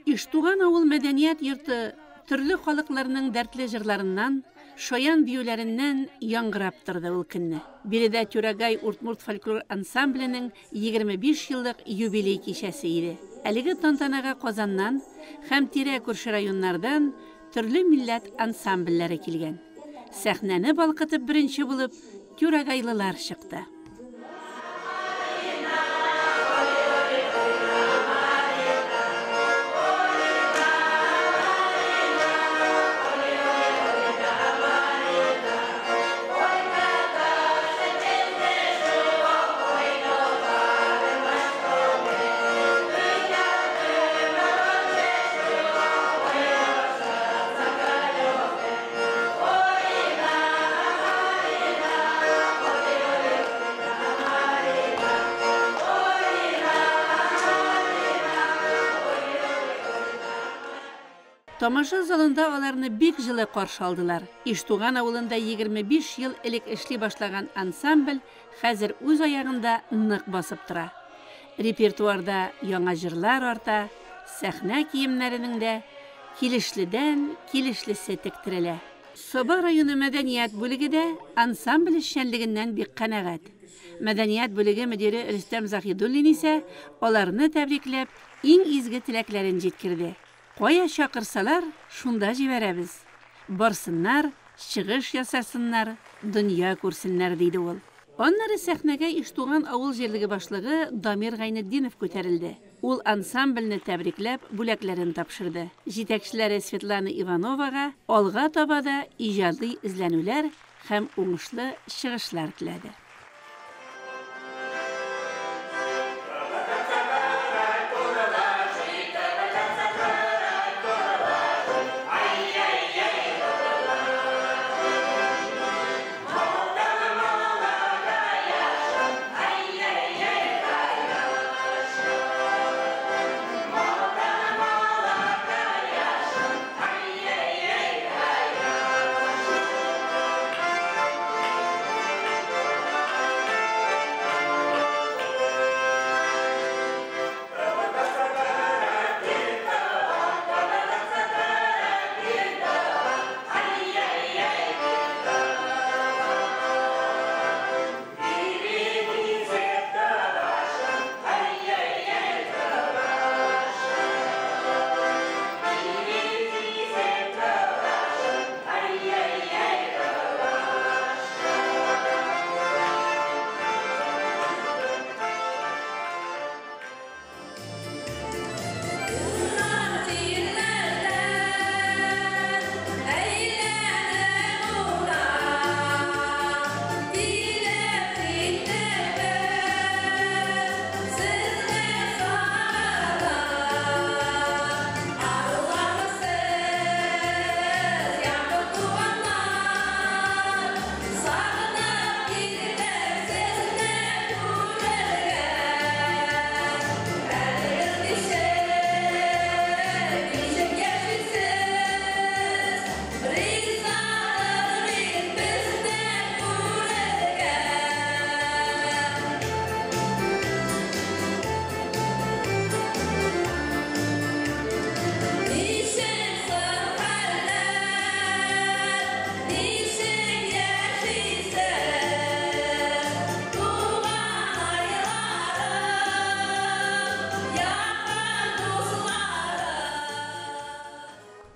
Иштуган авыл мәдәният йорты төрле халыкларның дәртле җырларыннан, шаян биюләреннән яңгырап торды ул көнне. Биредә Тюрагай Удмурт фольклор ансамбленең 25 еллык юбилей кичәсе иде. Әлеге тантанага Казаннан һәм тирә күрше районнардан төрле милләт ансамбльләре килгән. Сәхнәне балкытып беренче булып Тюрагайлылар чыкты. Тамаша залында аларны бик җылы каршы алдылар. Иштуган авылында 25 ел элек эшли башлаган ансамбль хәзер үз аягында нык басып тора. Репертуарда яңа җырлар арта, сәхнә киемнәренең дә килешледән килешлесе тектерелә. Соба районы мәдәният бүлегедә ансамбль эшчәнлегеннән бик канәгать. Мәдәният бүлеге мөдире Рөстәм Заһидуллин исә аларны тәбрикләп, иң изге теләкләрен җиткерде. Кая чакырсалар, шунда җибәрәбез. Барсыннар, чыгыш ясасыннар, дөнья күрсеннәр диде ул. Аннары сәхнәгә Иштуган авыл җирлеге башлыгы Дамир Гайнетдинов күтәрелде. Ул ансамбльне тәбрикләп, бүләкләрен тапшырды. Җитәкчеләре Светлана Ивановага алга таба да иҗади эзләнүләр һәм уңышлы чыгышлар теләде.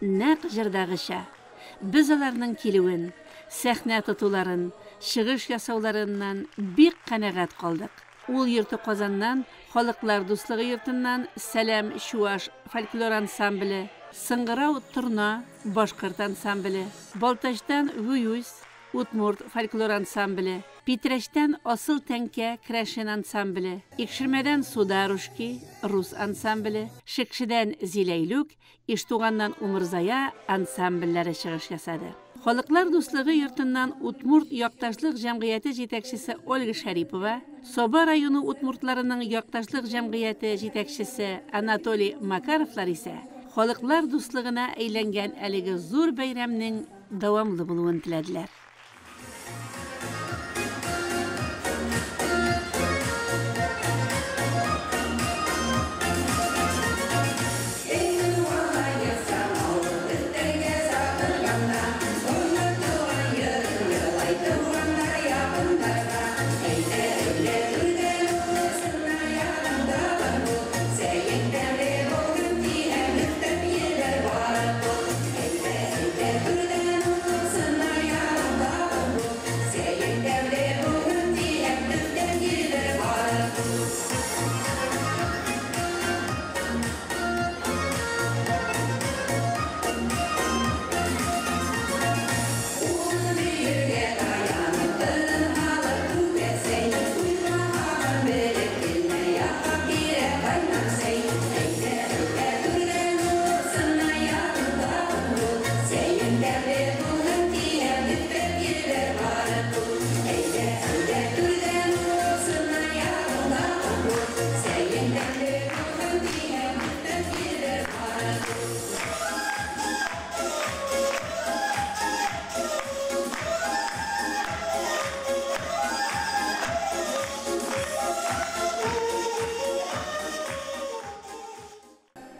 нәқ жырдағыша. Біз аларның келуін, сәхнә тотуларын, шығыш ясауларынан бик қанағат қалдық. Ул йорты Казаннан, Халыклар дуслыгы йортыннан Сәләм Шуаш фольклор ансамбле, Сыңгырау Турна башкорт ансамбле, Балташтан Вуюз Удмурт фольклор ансамбле, Питрәштән Асыл Тәнкә крәшен ансамбле, Икшермәдән Сударушки рус ансамбле, Шикшедән Зиләйлүк, Иштуганнан Умырзая ансамбльләре чыгыш ясады. Халыклар дуслыгы йортыннан Удмурт якташлык җәмгыяте җитәкчесе Ольга Шарипова, Соба районы удмуртларының якташлык җәмгыяте җитәкчесе Анатолий Макаровлар исә халыклар дуслыгына әйләнгән әлеге зур бәйрәмнең дәвамлы булуын теләделәр.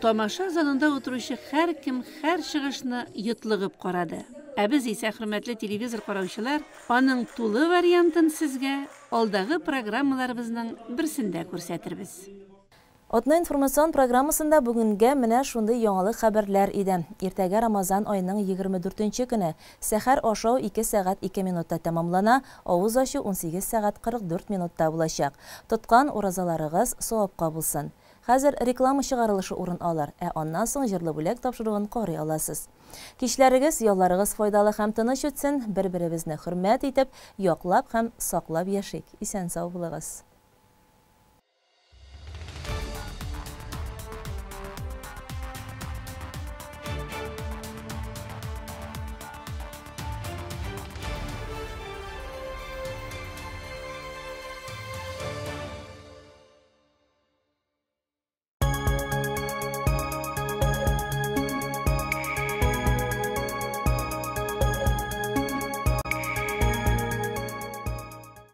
Тамаша залында отырушы һәр кем һәр чыгышны йотлыгып карады. Ә без исә, хөрмәтле телевизор караучылар, аның тулы вариантын сезгә алдагы программаларыбызның берсендә күрсәтербез. Отна информацион программасында бүгенгә менә шундый яңалык хәбәрләр иде. Иртәгә Рамазан аеның 24-нче көне сәхәр ашау 2 сәгать 2 минутта тәмамлана, авыз ачу 18 сәгать 44 минутта булачак. Тоткан уразаларыгыз савапка булсын. Хәзер реклама чыгарылышы урын алыр, аннан соң җырлы бүләк тапшыруын карый аласыз. Кичләрегез, ялларыгыз файдалы һәм тыныч үтсен, бер-беребезне хөрмәт итеп, яклап һәм саклап яшик. Исән сау булыгыз.